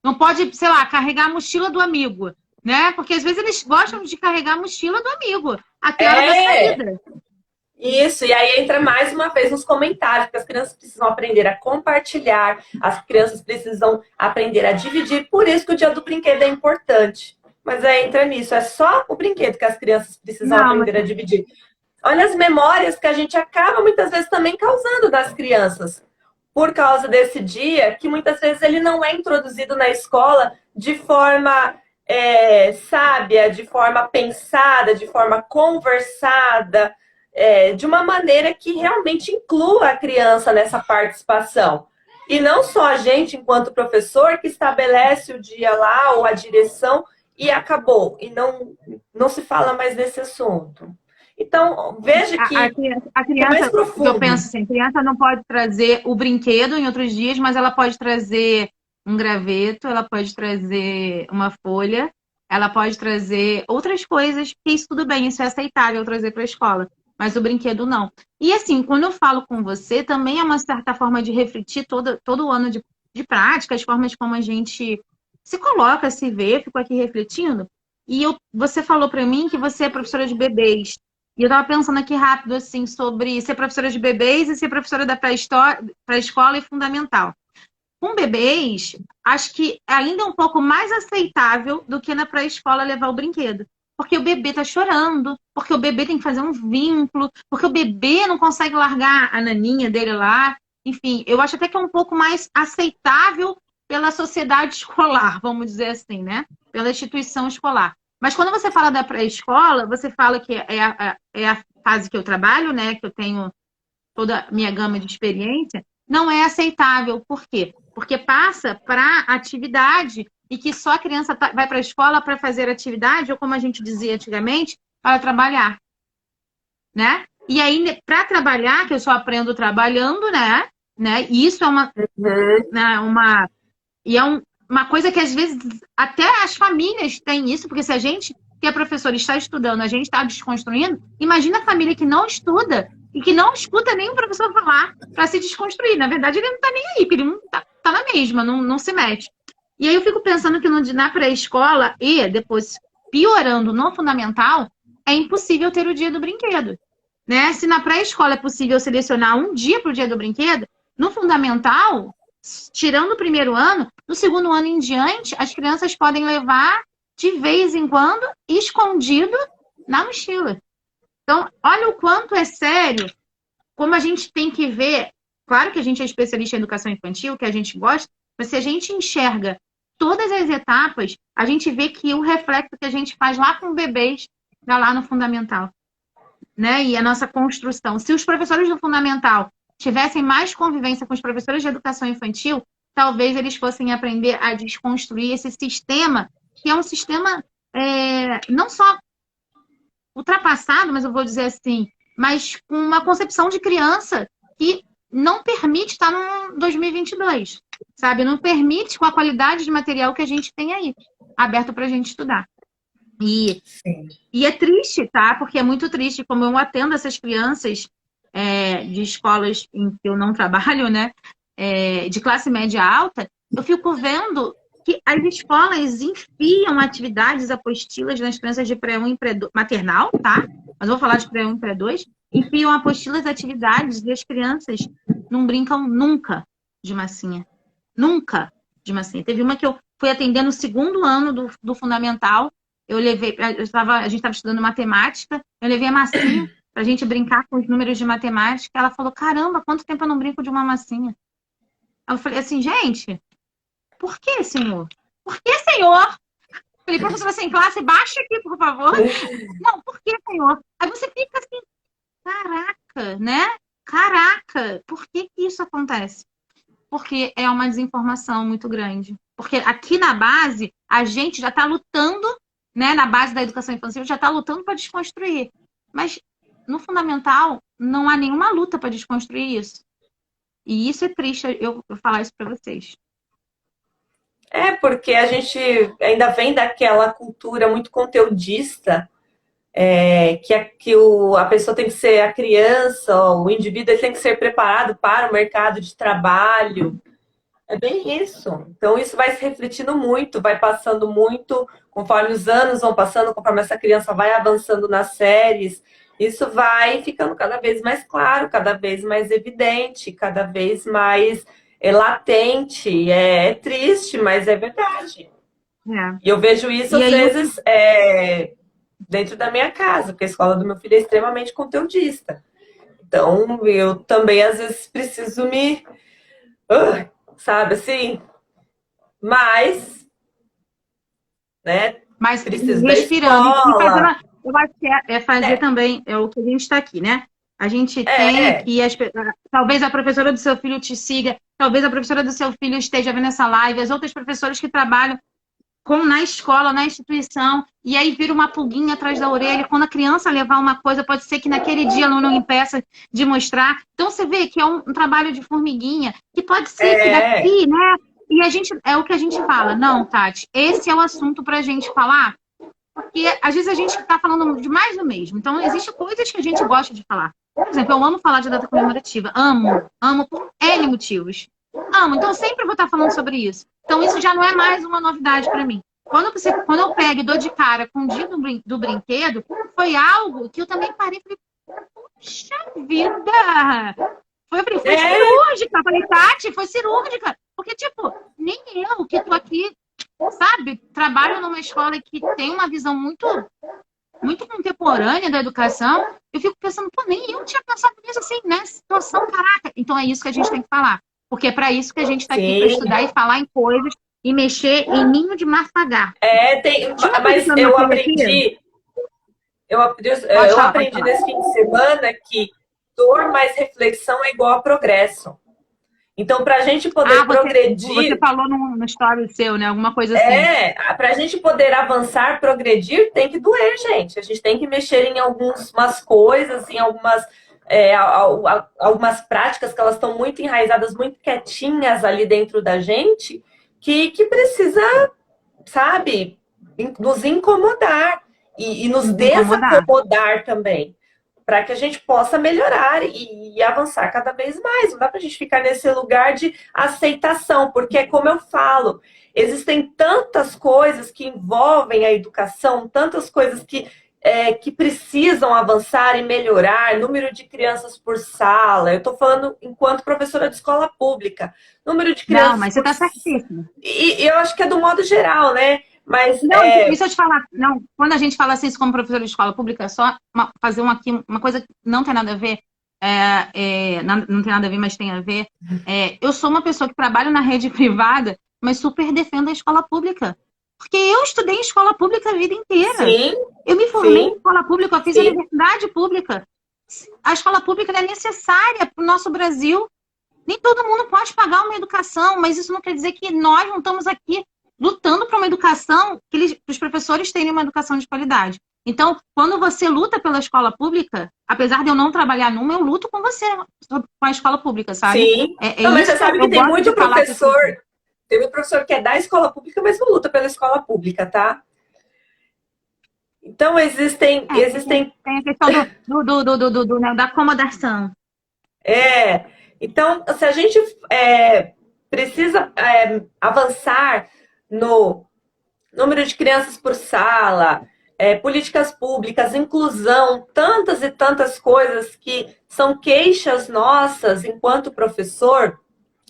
Não pode, sei lá, carregar a mochila do amigo, né? Porque às vezes eles gostam de carregar a mochila do amigo até a hora da saída. Isso, e aí entra mais uma vez nos comentários, que as crianças precisam aprender a compartilhar, as crianças precisam aprender a dividir, por isso que o dia do brinquedo é importante. Mas aí entra nisso, é só o brinquedo que as crianças precisam aprender a dividir. Olha as memórias que a gente acaba muitas vezes também causando das crianças. por causa desse dia, que muitas vezes ele não é introduzido na escola de forma sábia, de forma pensada, de forma conversada, de uma maneira que realmente inclua a criança nessa participação. E não só a gente, enquanto professor, que estabelece o dia lá, ou a direção, e acabou. E não se fala mais desse assunto. Então, veja que a criança, é mais profundo. eu penso assim, a criança não pode trazer o brinquedo em outros dias, mas ela pode trazer um graveto, ela pode trazer uma folha, ela pode trazer outras coisas, que isso tudo bem, isso é aceitável trazer para a escola, mas o brinquedo não. E assim, quando eu falo com você, também é uma certa forma de refletir todo o ano de prática, as formas como a gente se coloca, se vê, fico aqui refletindo. E você falou para mim que você é professora de bebês. E eu estava pensando aqui rápido, assim, sobre ser professora de bebês e ser professora da pré-escola e fundamental. Com bebês, acho que ainda é um pouco mais aceitável do que na pré-escola levar o brinquedo. Porque o bebê tá chorando, porque o bebê tem que fazer um vínculo, porque o bebê não consegue largar a naninha dele lá. Enfim, eu acho até que é um pouco mais aceitável pela sociedade escolar, vamos dizer assim, né? Pela instituição escolar. Mas quando você fala da pré-escola, você fala que é a fase que eu trabalho, né? Que eu tenho toda a minha gama de experiência, não é aceitável. Por quê? Porque passa para atividade e que só a criança vai para a escola para fazer atividade, ou como a gente dizia antigamente, para trabalhar, né? E aí, para trabalhar, que eu só aprendo trabalhando, né? E isso é uma coisa que às vezes até as famílias têm isso, porque se a gente, que é professor, está estudando, a gente está desconstruindo, imagina a família que não estuda e que não escuta nem o professor falar para se desconstruir. Na verdade, ele não está nem aí, porque ele não tá na mesma, não se mete. E aí eu fico pensando que na pré-escola e depois piorando no fundamental, é impossível ter o dia do brinquedo, né? Se na pré-escola é possível selecionar um dia para o dia do brinquedo, no fundamental, tirando o primeiro ano, no segundo ano em diante, as crianças podem levar de vez em quando, escondido na mochila. Então, olha o quanto é sério, como a gente tem que ver. Claro que a gente é especialista em educação infantil, que a gente gosta, mas se a gente enxerga todas as etapas, a gente vê que o reflexo que a gente faz lá com bebês dá lá no fundamental, né? E a nossa construção. Se os professores do fundamental tivessem mais convivência com os professores de educação infantil, talvez eles fossem aprender a desconstruir esse sistema, que é um sistema não só ultrapassado, mas eu vou dizer assim, mas com uma concepção de criança que não permite estar no 2022, sabe? Não permite com a qualidade de material que a gente tem aí, aberto para a gente estudar. E é triste, tá? Porque é muito triste, como eu atendo essas crianças de escolas em que eu não trabalho, né? De classe média alta, eu fico vendo que as escolas enfiam atividades, apostilas nas crianças de pré-1 e pré-2, maternal, tá? Mas vou falar de pré-1 e pré-2, enfiam apostilas, atividades, e as crianças não brincam nunca de massinha. Nunca de massinha. Teve uma que eu fui atender no segundo ano do fundamental, a gente estava estudando matemática, eu levei a massinha pra gente brincar com os números de matemática. Ela falou, caramba, quanto tempo eu não brinco de uma massinha? Eu falei assim, gente, por que, senhor? Por que, senhor? Eu falei, professora sem classe, baixa aqui, por favor. Não, por que, senhor? Aí você fica assim, caraca, né? Caraca, por que isso acontece? Porque é uma desinformação muito grande. Porque aqui na base, a gente já está lutando, né? Na base da educação infantil, já está lutando para desconstruir. Mas no fundamental, não há nenhuma luta para desconstruir isso. E isso é triste eu falar isso para vocês. Porque a gente ainda vem daquela cultura muito conteudista, que a pessoa tem que ser a criança, o indivíduo ele tem que ser preparado para o mercado de trabalho. É bem isso. Então, isso vai se refletindo muito, vai passando muito, conforme os anos vão passando, conforme essa criança vai avançando nas séries, isso vai ficando cada vez mais claro, cada vez mais evidente, cada vez mais latente. É triste, mas é verdade. E eu vejo isso, às vezes, dentro da minha casa, porque a escola do meu filho é extremamente conteudista. Então, eu também, às vezes, preciso me sabe assim? Mas, né, Mas precisa da respirando e fazendo, escola. eu acho que é fazer É, também é o que a gente está aqui, né? A gente tem é, aqui, talvez a professora do seu filho te siga, talvez a professora do seu filho esteja vendo essa live, as outras professoras que trabalham na escola, na instituição, e aí vira uma pulguinha atrás da orelha. Quando a criança levar uma coisa, pode ser que naquele dia ela não impeça de mostrar. Então você vê que é um trabalho de formiguinha, que pode ser que é, daqui, né? E a gente é o que a gente fala. Não, Tati, esse é o assunto para a gente falar, porque às vezes a gente está falando de mais do mesmo. Então, existem coisas que a gente gosta de falar. Por exemplo, eu amo falar de data comemorativa. Amo por N motivos. Amo, então eu sempre vou estar falando sobre isso. Então, isso já não é mais uma novidade para mim. Quando eu pego e dou de cara com o dia do brinquedo, foi algo que eu também parei e falei, puxa vida! Foi é, cirúrgica. Falei, Tati, foi cirúrgica. Porque, tipo, nem eu que tô aqui, sabe, trabalho numa escola que tem uma visão muito contemporânea da educação, eu fico pensando, pô, nem eu tinha pensado nisso assim, né? Situação, caraca. Então é isso que a gente tem que falar. Porque é para isso que a gente está aqui, para sim. estudar e falar em coisas e mexer em ninho de martagar. Tem, Tinha uma coisa que mas eu eu anotei aqui. aprendi, Pode eu falar, pode aprendi falar. nesse fim de semana que dor mais reflexão é igual a progresso. Então, para a gente Ah, poder você progredir, falou no story seu, né? Alguma coisa assim. para a gente poder avançar, progredir, tem que doer, gente. A gente tem que mexer em algumas coisas, em algumas práticas que elas estão muito enraizadas, muito quietinhas ali dentro da gente, que precisa, sabe, nos incomodar e nos Incomodar. desacomodar também, para que a gente possa melhorar e avançar cada vez mais. Não dá para a gente ficar nesse lugar de aceitação, porque, como eu falo, existem tantas coisas que envolvem a educação, tantas coisas que precisam avançar e melhorar, número de crianças por sala. Eu estou falando enquanto professora de escola pública. Número de Não, crianças mas você por... está certíssimo. E eu acho que é do modo geral, né? Mas Não, isso eu te falar, não, quando a gente fala assim, isso como professora de escola pública, é só fazer uma coisa que não tem nada a ver, não tem nada a ver, mas tem a ver. Eu sou uma pessoa que trabalha na rede privada, mas super defendo a escola pública. Porque eu estudei em escola pública a vida inteira. sim, Eu me formei em sim, escola pública, eu fiz sim. universidade pública. A escola pública é necessária para o nosso Brasil. Nem todo mundo pode pagar uma educação, mas isso não quer dizer que nós não estamos aqui lutando para uma educação, que os professores tenham uma educação de qualidade. Então, quando você luta pela escola pública, apesar de eu não trabalhar numa, eu luto com você, com a escola pública, sabe? Sim. É Não, mas isso você que sabe eu que gosto de falar para as pessoas. tem muito professor que é da escola pública, mas não luta pela escola pública, tá? Então existem Tem a questão né, da acomodação. É, então, se a gente precisa avançar no número de crianças por sala, políticas públicas, inclusão, tantas e tantas coisas que são queixas nossas enquanto professor,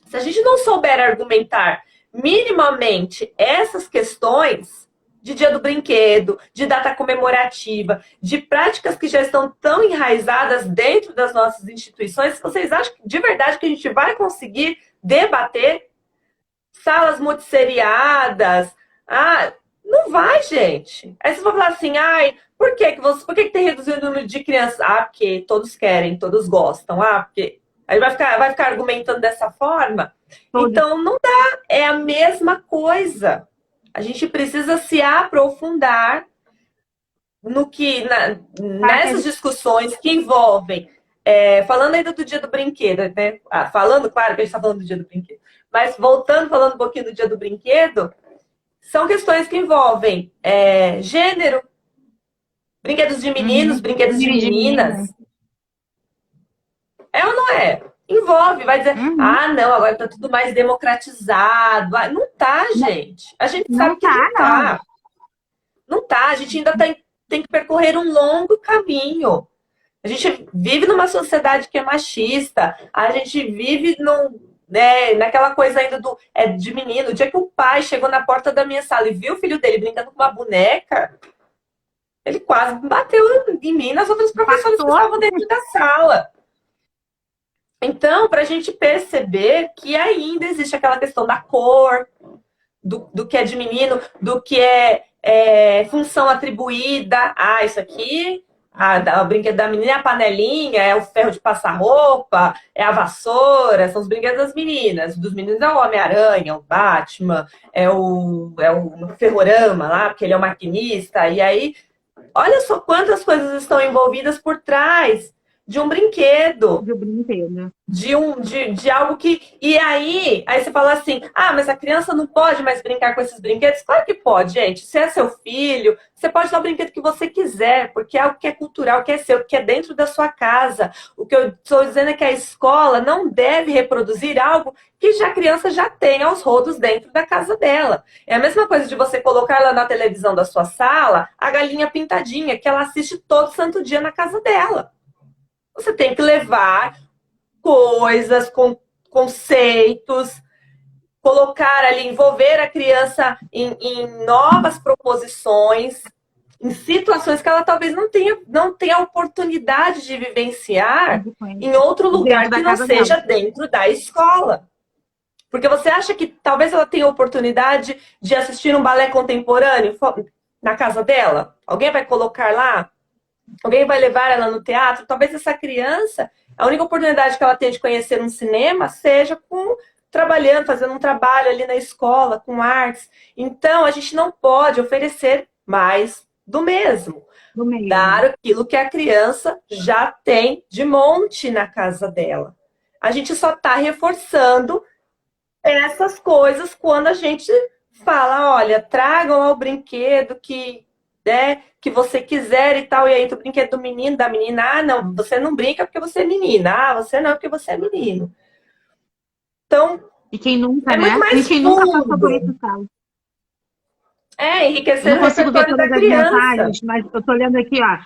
se a gente não souber argumentar minimamente essas questões de dia do brinquedo, de data comemorativa, de práticas que já estão tão enraizadas dentro das nossas instituições, vocês acham de verdade que a gente vai conseguir debater salas multisseriadas? Ah, não vai, gente. Aí vocês vão falar assim, ai, por que tem reduzido o número de crianças? Ah, porque todos querem, todos gostam. Ah, porque... Aí vai ficar argumentando dessa forma? Então, não dá. É a mesma coisa. A gente precisa se aprofundar no que nessas discussões que envolvem, falando ainda do dia do brinquedo, né? Falando, claro que a gente está falando do dia do brinquedo, mas voltando, falando um pouquinho do dia do brinquedo, são questões que envolvem gênero, brinquedos de meninos, brinquedos de meninas. É ou não é? Envolve, vai dizer, ah, não, agora está tudo mais democratizado. Não tá, gente. A gente sabe que não tá. Não tá, a gente ainda tem que percorrer um longo caminho. A gente vive numa sociedade que é machista, a gente vive naquela coisa ainda de menino. O dia que o pai chegou na porta da minha sala e viu o filho dele brincando com uma boneca, ele quase bateu em mim e nas outras professoras que estavam dentro da sala. Então, para a gente perceber que ainda existe aquela questão da cor, do que é de menino, do que é função atribuída. Ah, isso aqui, o brinquedo da menina é a panelinha, é o ferro de passar roupa, é a vassoura, são os brinquedos das meninas. Dos meninos é o Homem-Aranha, o Batman, é o Ferrorama lá, porque ele é o maquinista. E aí, olha só quantas coisas estão envolvidas por trás de um brinquedo. De brinquedo. De algo que. E aí você fala assim: ah, mas a criança não pode mais brincar com esses brinquedos? Claro que pode, gente. Se é seu filho, você pode dar o brinquedo que você quiser, porque é algo que é cultural, que é seu, que é dentro da sua casa. O que eu estou dizendo é que a escola não deve reproduzir algo que a criança já tem aos rodos dentro da casa dela. É a mesma coisa de você colocar ela na televisão da sua sala, a galinha pintadinha, que ela assiste todo santo dia na casa dela. Você tem que levar coisas, conceitos, colocar ali, envolver a criança em novas proposições, em situações que ela talvez não tenha oportunidade de vivenciar em outro lugar que não seja dentro da escola. Porque você acha que talvez ela tenha oportunidade de assistir um balé contemporâneo na casa dela? Alguém vai colocar lá? Alguém vai levar ela no teatro? Talvez essa criança, a única oportunidade que ela tem de conhecer um cinema seja trabalhando, fazendo um trabalho ali na escola, com artes. Então, a gente não pode oferecer mais do mesmo. Dar aquilo que a criança já tem de monte na casa dela. A gente só está reforçando essas coisas quando a gente fala, olha, tragam ao brinquedo que você quiser e tal, e aí entra o brinquedo do menino, da menina, ah, não, você não brinca porque você é menina, ah, você não porque você é menino. Então, e quem nunca, é muito mais quem fundo. Nunca passou por isso, sabe? Enriquecer o repertório da criança. Mas eu tô lendo aqui, ó,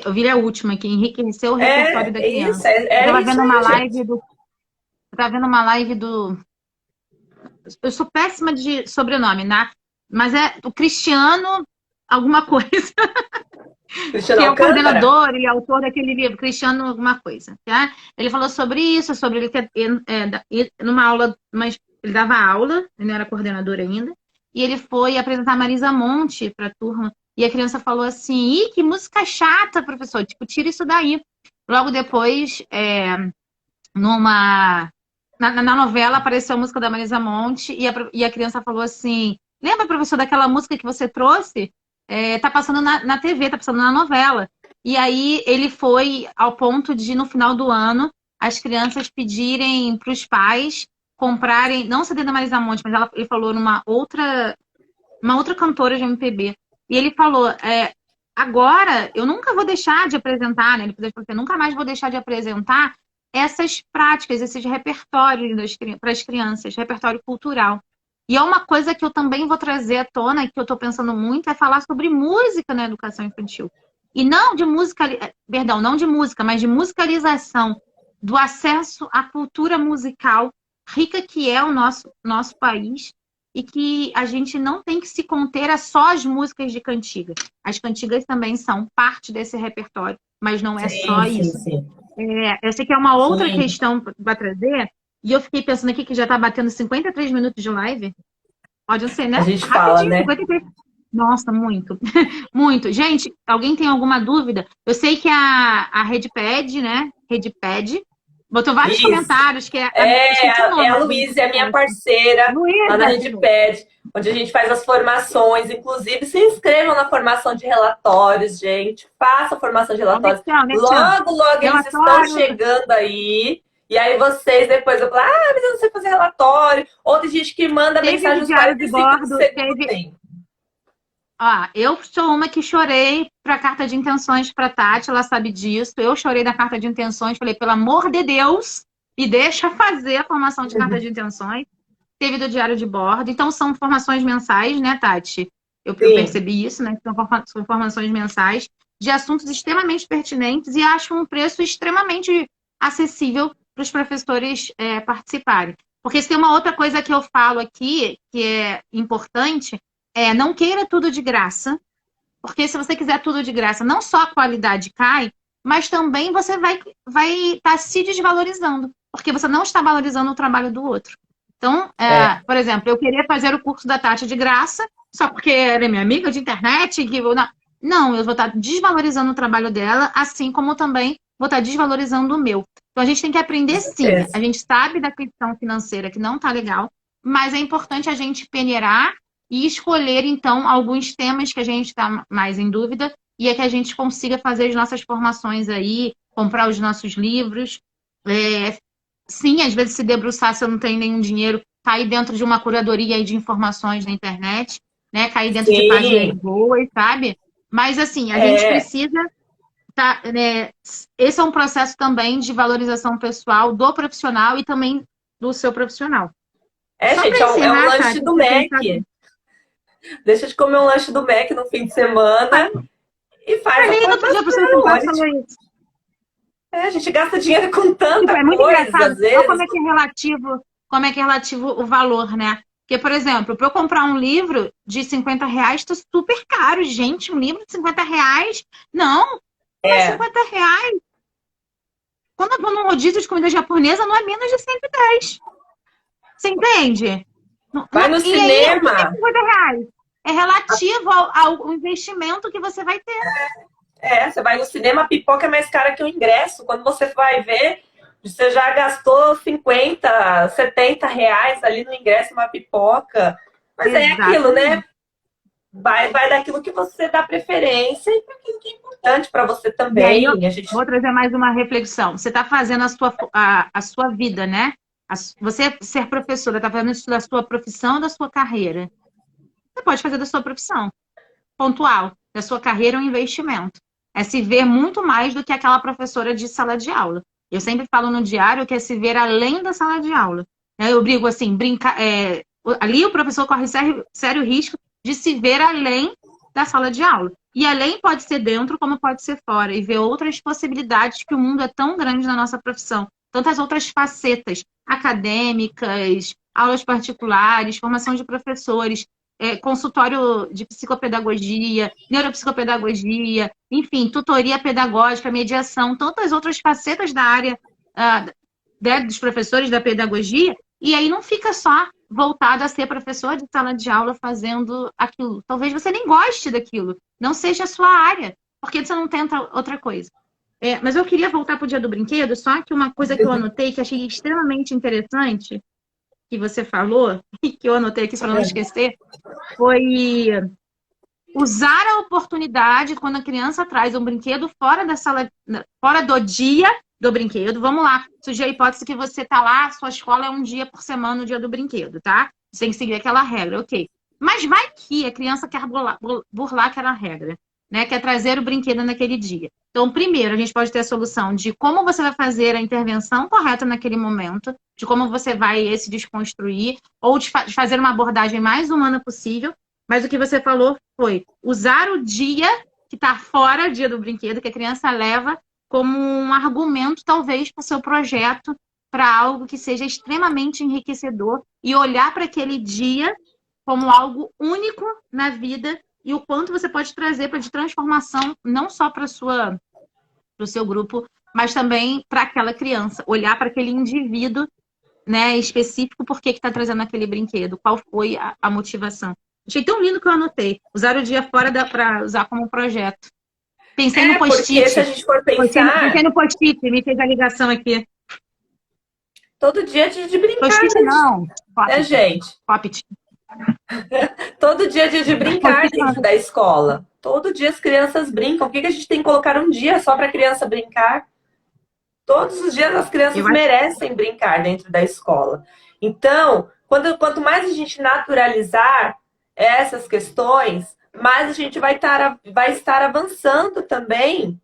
eu vi a última aqui, enriquecer o repertório da criança. Eu tava vendo uma live do... Eu tava vendo uma live do... Eu sou péssima de sobrenome, né? Mas é o Cristiano alguma coisa. Cristiano que é o Alcântara. coordenador e autor daquele livro, Cristiano alguma coisa. Tá? Ele falou sobre isso, sobre ele ter numa aula, mas ele dava aula, ele não era coordenador ainda, e ele foi apresentar Marisa Monte para a turma, e a criança falou assim, ih, que música chata, professor, tipo, tira isso daí. Logo depois, na novela apareceu a música da Marisa Monte, e a criança falou assim, lembra, professor, daquela música que você trouxe? Tá passando na TV, tá passando na novela. E aí ele foi ao ponto de, no final do ano, as crianças pedirem para os pais comprarem, não o CD da Marisa Monte, mas ele falou uma outra cantora de MPB. E ele falou, agora eu nunca vou deixar de apresentar, né? Ele falou, eu nunca mais vou deixar de apresentar essas práticas, esses repertórios para as crianças, repertório cultural. E é uma coisa que eu também vou trazer à tona, que eu estou pensando muito, é falar sobre música na educação infantil. E não de música, não de música, mas de musicalização, do acesso à cultura musical rica que é o nosso país, e que a gente não tem que se conter a só as músicas de cantiga. As cantigas também são parte desse repertório, mas não é só isso. Sim. Essa aqui é uma outra questão para trazer. E eu fiquei pensando aqui que já tá batendo 53 minutos de live. Pode ser, né? A gente fala, né? 53. Nossa, muito. Muito. Gente, alguém tem alguma dúvida? Eu sei que a Redpad, né? Redpad, botou vários comentários. Que a Luísa é a minha parceira lá na Redpad, onde a gente faz as formações. Inclusive, se inscrevam na formação de relatórios, gente. Faça a formação de relatórios. Logo eles estão chegando aí. E aí vocês depois vão falar, mas eu não sei fazer relatório. Ou tem gente que manda mensagem nos 45 segundos. Eu sou uma que chorei para a carta de intenções para a Tati, ela sabe disso. Eu chorei na carta de intenções, falei, pelo amor de Deus, me deixa fazer a formação de carta de intenções. Teve do diário de bordo. Então são formações mensais, né, Tati? Eu percebi isso, né? São formações mensais de assuntos extremamente pertinentes e acho um preço extremamente acessível para os professores participarem. Porque se tem uma outra coisa que eu falo aqui, que é importante, não queira tudo de graça, porque se você quiser tudo de graça, não só a qualidade cai, mas também você vai estar se desvalorizando. porque você não está valorizando o trabalho do outro. Então, por exemplo, eu queria fazer o curso da Tati de graça, só porque ela é minha amiga de internet, que não, eu vou estar desvalorizando o trabalho dela, assim como também vou estar desvalorizando o meu. Então, a gente tem que aprender sim. A gente sabe da questão financeira que não está legal, mas é importante a gente peneirar e escolher, então, alguns temas que a gente está mais em dúvida e é que a gente consiga fazer as nossas formações aí, comprar os nossos livros. Sim, às vezes se debruçar se eu não tenho nenhum dinheiro, cair dentro de uma curadoria aí de informações na internet, né? Cair dentro de páginas boas, sabe? Mas, assim, a gente precisa... né? Esse é um processo também de valorização pessoal do profissional e também do seu profissional. Gente, é um lanche do Mac. Deixa de comer um lanche do Mac no fim de semana e faz a formação. A gente gasta dinheiro com tanta coisa, muito engraçado. Às vezes. Olha como é que é relativo o valor, né? Porque, por exemplo, para eu comprar um livro de R$50 está super caro, gente. Um livro de R$50? Não, R$50. Quando eu vou num rodízio de comida japonesa, não é menos de 110. Você entende? Vai no cinema. Aí, R$50. É relativo ao investimento que você vai ter. Você vai no cinema, a pipoca é mais cara que o ingresso. Quando você vai ver, você já gastou 50, 70 reais ali no ingresso, uma pipoca. Mas é aquilo, né? Vai daquilo que você dá preferência e para aquilo que é importante para você também. E aí, vou trazer mais uma reflexão. Você está fazendo a sua vida, né? Você ser professora, está fazendo isso da sua profissão ou da sua carreira? Você pode fazer da sua profissão. Pontual. Da sua carreira é um investimento. É se ver muito mais do que aquela professora de sala de aula. Eu sempre falo no diário que é se ver além da sala de aula. Eu brigo assim, brincar. Ali o professor corre sério risco de se ver além da sala de aula. E além pode ser dentro, como pode ser fora. E ver outras possibilidades, que o mundo é tão grande na nossa profissão. Tantas outras facetas acadêmicas, aulas particulares, formação de professores, consultório de psicopedagogia, neuropsicopedagogia, enfim, tutoria pedagógica, mediação, tantas outras facetas da área dos professores da pedagogia, e aí não fica só voltado a ser professor de sala de aula fazendo aquilo. Talvez você nem goste daquilo, não seja a sua área, porque você não tenta outra coisa. Mas eu queria voltar para o Dia do Brinquedo, só que uma coisa que eu anotei, que achei extremamente interessante, que você falou, e que eu anotei aqui para não esquecer, foi usar a oportunidade quando a criança traz um brinquedo fora da sala, fora do dia do brinquedo. Vamos lá, surgiu a hipótese que você está lá, sua escola é um dia por semana o dia do brinquedo, tá? Você tem que seguir aquela regra, ok. Mas vai que a criança quer burlar aquela regra, né? Quer trazer o brinquedo naquele dia. Então, primeiro, a gente pode ter a solução de como você vai fazer a intervenção correta naquele momento, de como você vai se desconstruir, ou de fazer uma abordagem mais humana possível. Mas o que você falou foi usar o dia que está fora, o dia do brinquedo, que a criança leva como um argumento, talvez, para o seu projeto, para algo que seja extremamente enriquecedor, e olhar para aquele dia como algo único na vida e o quanto você pode trazer de transformação, não só para o seu grupo, mas também para aquela criança. Olhar para aquele indivíduo, né, específico, por que está trazendo aquele brinquedo, qual foi a motivação. Achei tão lindo que eu anotei. Usar o dia fora para usar como projeto. Pensei no post-it. Se a gente for pensar... Pensei no post-it, me fez a ligação aqui. Todo dia de brincar. Post-it não. Gente? Pop-it. Todo dia de brincar dentro da escola. Todo dia as crianças brincam. Por que a gente tem que colocar um dia só para a criança brincar? Todos os dias as crianças merecem brincar dentro da escola. Então, quanto mais a gente naturalizar essas questões, mais a gente vai estar avançando também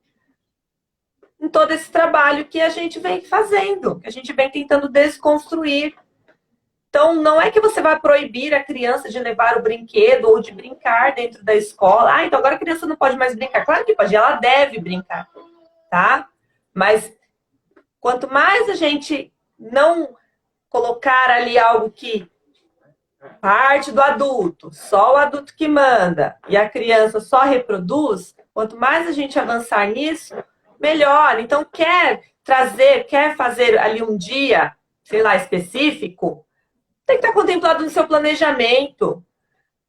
em todo esse trabalho que a gente vem fazendo, que a gente vem tentando desconstruir. Então, não é que você vai proibir a criança de levar o brinquedo ou de brincar dentro da escola. Então agora a criança não pode mais brincar. Claro que pode, ela deve brincar, tá? Mas quanto mais a gente não colocar ali algo que parte do adulto, só o adulto que manda, e a criança só reproduz, quanto mais a gente avançar nisso, melhor. Então, quer quer fazer ali um dia, sei lá, específico, tem que estar contemplado no seu planejamento,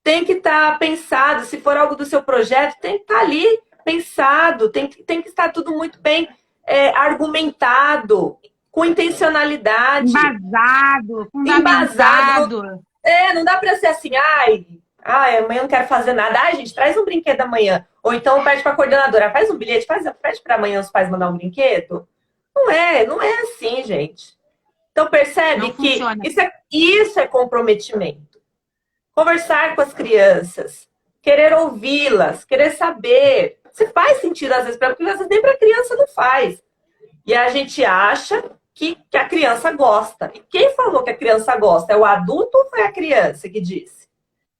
tem que estar pensado, se for algo do seu projeto, tem que estar ali pensado, tem que estar tudo muito bem argumentado, com intencionalidade. Embasado, fundamentado. Não dá para ser assim, amanhã eu não quero fazer nada. Ai, gente, traz um brinquedo amanhã. Ou então pede para a coordenadora, faz um bilhete, pede para amanhã os pais mandar um brinquedo. Não é assim, gente. Então percebe Não que funciona. isso é comprometimento. Conversar com as crianças, querer ouvi-las, querer saber. Se faz sentido às vezes, porque às vezes nem para a criança não faz. E a gente acha que a criança gosta. E quem falou que a criança gosta? É o adulto ou foi a criança que disse?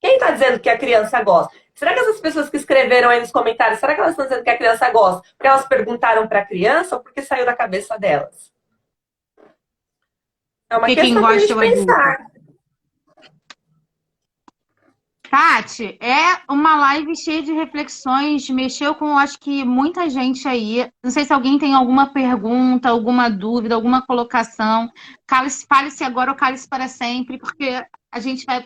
Quem está dizendo que a criança gosta? Será que essas pessoas que escreveram aí nos comentários, será que elas estão dizendo que a criança gosta porque elas perguntaram para a criança ou porque saiu da cabeça delas? É uma questão para a gente pensar. Tati, é uma live cheia de reflexões, mexeu com, acho que, muita gente aí. Não sei se alguém tem alguma pergunta, alguma dúvida, alguma colocação. Fale-se agora ou cale-se para sempre, porque a gente vai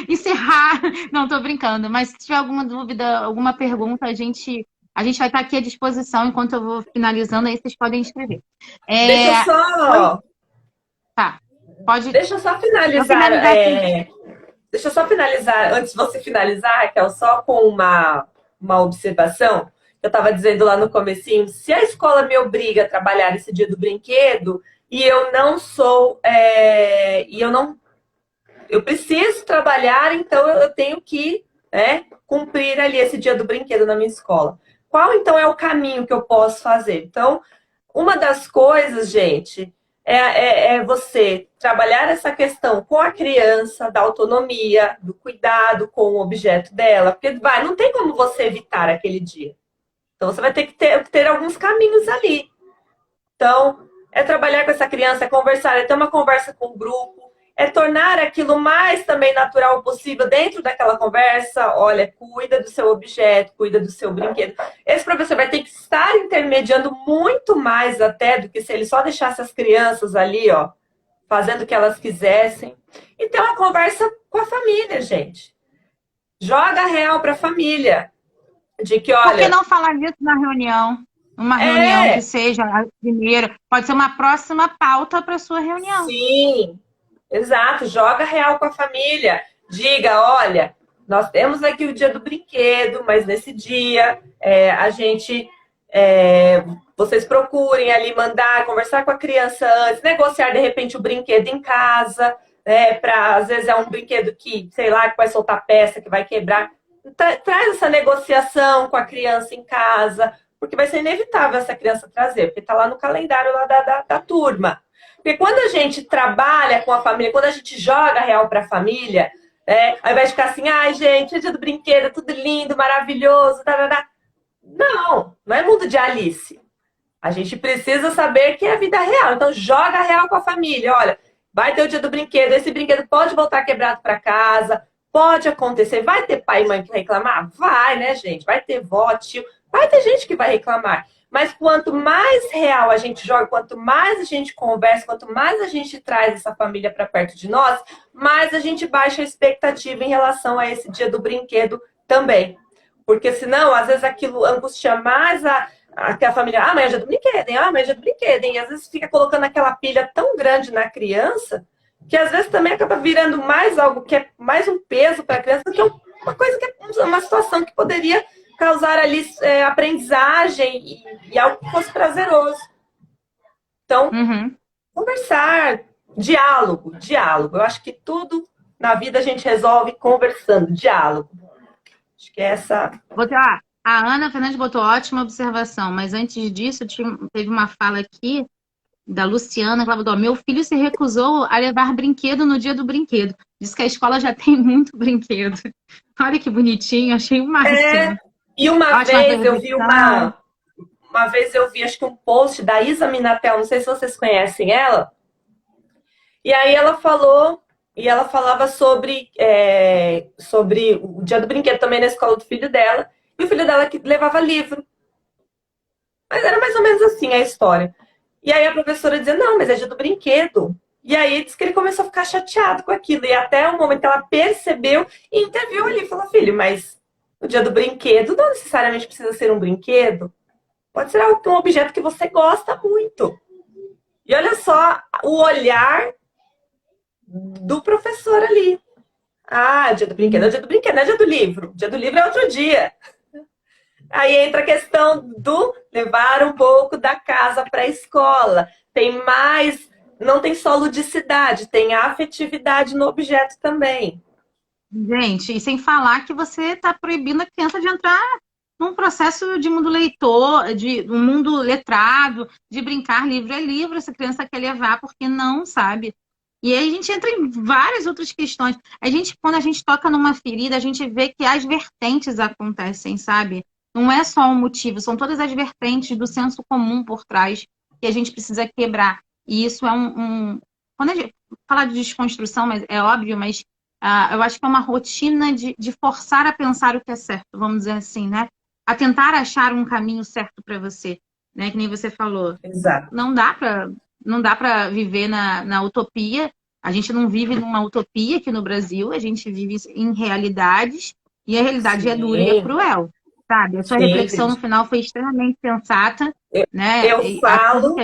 encerrar. Não, tô brincando, mas se tiver alguma dúvida, alguma pergunta, a gente vai estar aqui à disposição enquanto eu vou finalizando, aí vocês podem escrever. Deixa eu só... Tá, pode... Deixa eu só finalizar. Deixa eu só finalizar, antes de você finalizar, Raquel, só com uma observação. Eu estava dizendo lá no comecinho, se a escola me obriga a trabalhar esse dia do brinquedo e eu não sou... eu preciso trabalhar, então eu tenho que cumprir ali esse dia do brinquedo na minha escola. Qual, então, é o caminho que eu posso fazer? Então, uma das coisas, gente... É você trabalhar essa questão com a criança, da autonomia, do cuidado com o objeto dela, porque não tem como você evitar aquele dia. Então, você vai ter que ter alguns caminhos ali. Então, é trabalhar com essa criança, é conversar, é ter uma conversa com o grupo, é tornar aquilo mais também natural possível dentro daquela conversa. Olha, cuida do seu objeto, cuida do seu brinquedo. Esse professor vai ter que estar intermediando muito mais até do que se ele só deixasse as crianças ali, ó, fazendo o que elas quisessem. E ter uma conversa com a família, gente. Joga real para a família. De que, olha... Por que não falar disso na reunião? Uma reunião que seja a primeira. Pode ser uma próxima pauta para sua reunião. Sim. Exato, joga real com a família. Diga, olha, nós temos aqui o dia do brinquedo, mas nesse dia vocês procurem ali mandar, conversar com a criança antes, negociar de repente o brinquedo em casa, às vezes é um brinquedo que, sei lá, que vai soltar peça, que vai quebrar. Traz essa negociação com a criança em casa, porque vai ser inevitável essa criança trazer, porque está lá no calendário lá da turma. Porque quando a gente trabalha com a família, quando a gente joga real para a família, ao invés de ficar assim, ai, gente, é dia do brinquedo, tudo lindo, maravilhoso, Não é mundo de Alice. A gente precisa saber que é a vida real. Então, joga real com a família. Olha, vai ter o dia do brinquedo, esse brinquedo pode voltar quebrado para casa, pode acontecer. Vai ter pai e mãe que reclamar? Vai, né, gente? Vai ter vó, tio, vai ter gente que vai reclamar. Mas quanto mais real a gente joga, quanto mais a gente conversa, quanto mais a gente traz essa família para perto de nós, mais a gente baixa a expectativa em relação a esse dia do brinquedo também. Porque senão, às vezes, aquilo angustia mais a família. Amanhã é dia do brinquedo, hein? Amanhã é dia do brinquedo, hein? E às vezes fica colocando aquela pilha tão grande na criança, que às vezes também acaba virando mais algo que é mais um peso para a criança, do que uma coisa que é uma situação que poderia causar ali aprendizagem e algo que fosse prazeroso. Então, conversar, diálogo. Eu acho que tudo na vida a gente resolve conversando, diálogo. Acho que é essa... A Ana Fernandes botou ótima observação, mas antes disso, teve uma fala aqui da Luciana, que ela botou, meu filho se recusou a levar brinquedo no dia do brinquedo. Diz que a escola já tem muito brinquedo. Olha que bonitinho, achei o máximo. E uma vez eu vi, acho que um post da Isa Minatel, não sei se vocês conhecem ela, e aí ela falava sobre o dia do brinquedo também na escola do filho dela, e o filho dela que levava livro. Mas era mais ou menos assim a história. E aí a professora dizia, não, mas é dia do brinquedo. E aí diz que ele começou a ficar chateado com aquilo. E até o momento que ela percebeu e interviu ali. Falou, filho, mas o dia do brinquedo não necessariamente precisa ser um brinquedo. Pode ser um objeto que você gosta muito. E olha só o olhar do professor ali. Ah, dia do brinquedo é dia do brinquedo, não é dia do livro. Dia do livro é outro dia. Aí entra a questão do levar um pouco da casa para a escola. Tem mais, não tem só ludicidade, tem afetividade no objeto também. Gente, e sem falar que você está proibindo a criança de entrar num processo de mundo leitor, de um mundo letrado, de brincar livro é livro, essa criança quer levar porque não sabe. E aí a gente entra em várias outras questões. Quando a gente toca numa ferida, a gente vê que as vertentes acontecem, sabe? Não é só um motivo, são todas as vertentes do senso comum por trás que a gente precisa quebrar. E isso é quando a gente fala de desconstrução, mas é óbvio, mas eu acho que é uma rotina de forçar a pensar o que é certo, vamos dizer assim, né? A tentar achar um caminho certo para você, né? Que nem você falou. Exato. Não dá para viver na utopia. A gente não vive numa utopia aqui no Brasil, a gente vive em realidades, e a realidade é dura e é cruel, sabe? A sua reflexão no final foi extremamente sensata, né? Eu falo,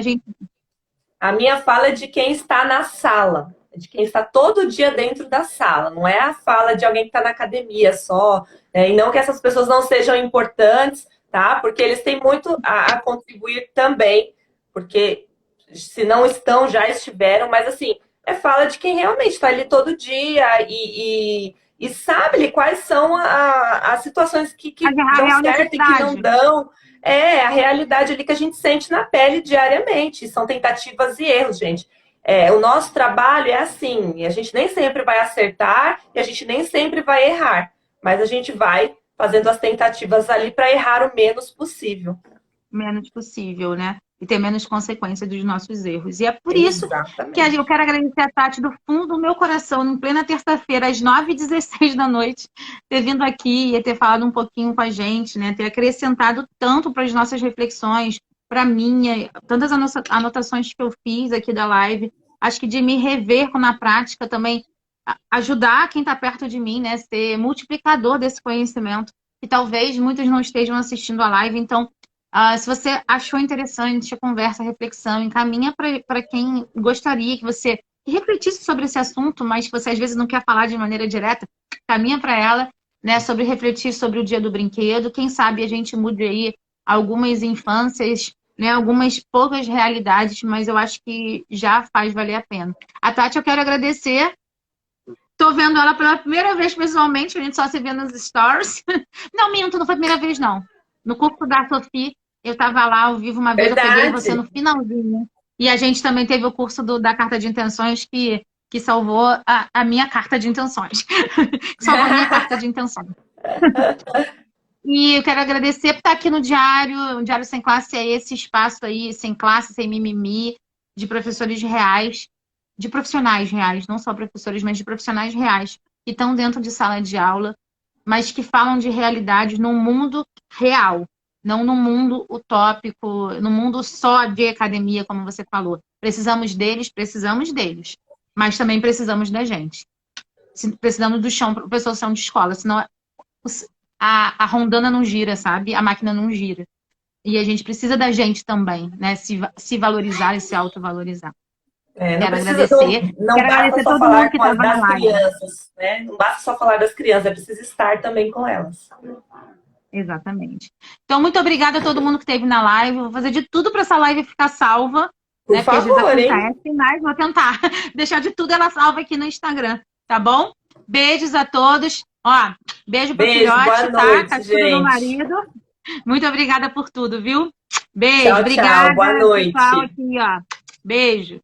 a minha fala é de quem está na sala, de quem está todo dia dentro da sala, não é a fala de alguém que está na academia só, né? E não que essas pessoas não sejam importantes, tá? Porque eles têm muito a contribuir também, porque se não estão, já estiveram, mas assim, é fala de quem realmente está ali todo dia e sabe quais são as situações que dão certo e que não dão. É a realidade ali que a gente sente na pele diariamente. São tentativas e erros, gente. O nosso trabalho é assim, a gente nem sempre vai acertar e a gente nem sempre vai errar, mas a gente vai fazendo as tentativas ali para errar o menos possível. Menos possível, né? E ter menos consequência dos nossos erros. E é por isso que eu quero agradecer a Tati do fundo do meu coração, em plena terça-feira, às 9h16 da noite, ter vindo aqui e ter falado um pouquinho com a gente, né? Ter acrescentado tanto para as nossas reflexões, para minha, tantas anotações que eu fiz aqui da live. Acho que de me rever na prática também, ajudar quem está perto de mim, né? Ser multiplicador desse conhecimento, que talvez muitos não estejam assistindo a live, então se você achou interessante a conversa, a reflexão, encaminha para quem gostaria que você refletisse sobre esse assunto, mas que você às vezes não quer falar de maneira direta, caminha para ela, né, sobre refletir sobre o dia do brinquedo. Quem sabe a gente mude aí algumas infâncias, né, algumas poucas realidades, mas eu acho que já faz valer a pena. A Tati, eu quero agradecer. Tô vendo ela pela primeira vez pessoalmente, a gente só se vê nos stories. Não, minto, não foi a primeira vez, não. No curso da Sofia, eu estava lá ao vivo uma vez, eu peguei você no finalzinho. E a gente também teve o curso da Carta de Intenções que salvou a minha carta de intenções. Salvou a minha carta de intenções. E eu quero agradecer por estar aqui no Diário. O Diário Sem Classe é esse espaço aí, sem classe, sem mimimi, de professores reais, de profissionais reais, não só professores, mas de profissionais reais, que estão dentro de sala de aula, mas que falam de realidade num mundo real. Não no mundo utópico, no mundo só de academia, como você falou. Precisamos deles, mas também precisamos da gente. Precisamos do chão, professor chão de escola, senão a rondana não gira, sabe? A máquina não gira. E a gente precisa da gente também, né? Se valorizar e se autovalorizar. Quero agradecer. Não basta só falar das crianças, né? Não basta só falar das crianças, é preciso estar também com elas. Exatamente. Então, muito obrigada a todo mundo que esteve na live. Vou fazer de tudo para essa live ficar salva. Por favor, porque às vezes acontece, mas vou tentar deixar de tudo ela salva aqui no Instagram, tá bom? Beijos a todos. Ó, beijo pro filhote, tá? Cachorro do marido. Muito obrigada por tudo, viu? Beijo, tchau, obrigada. Tchau, boa noite. Pessoal aqui, ó. Beijo.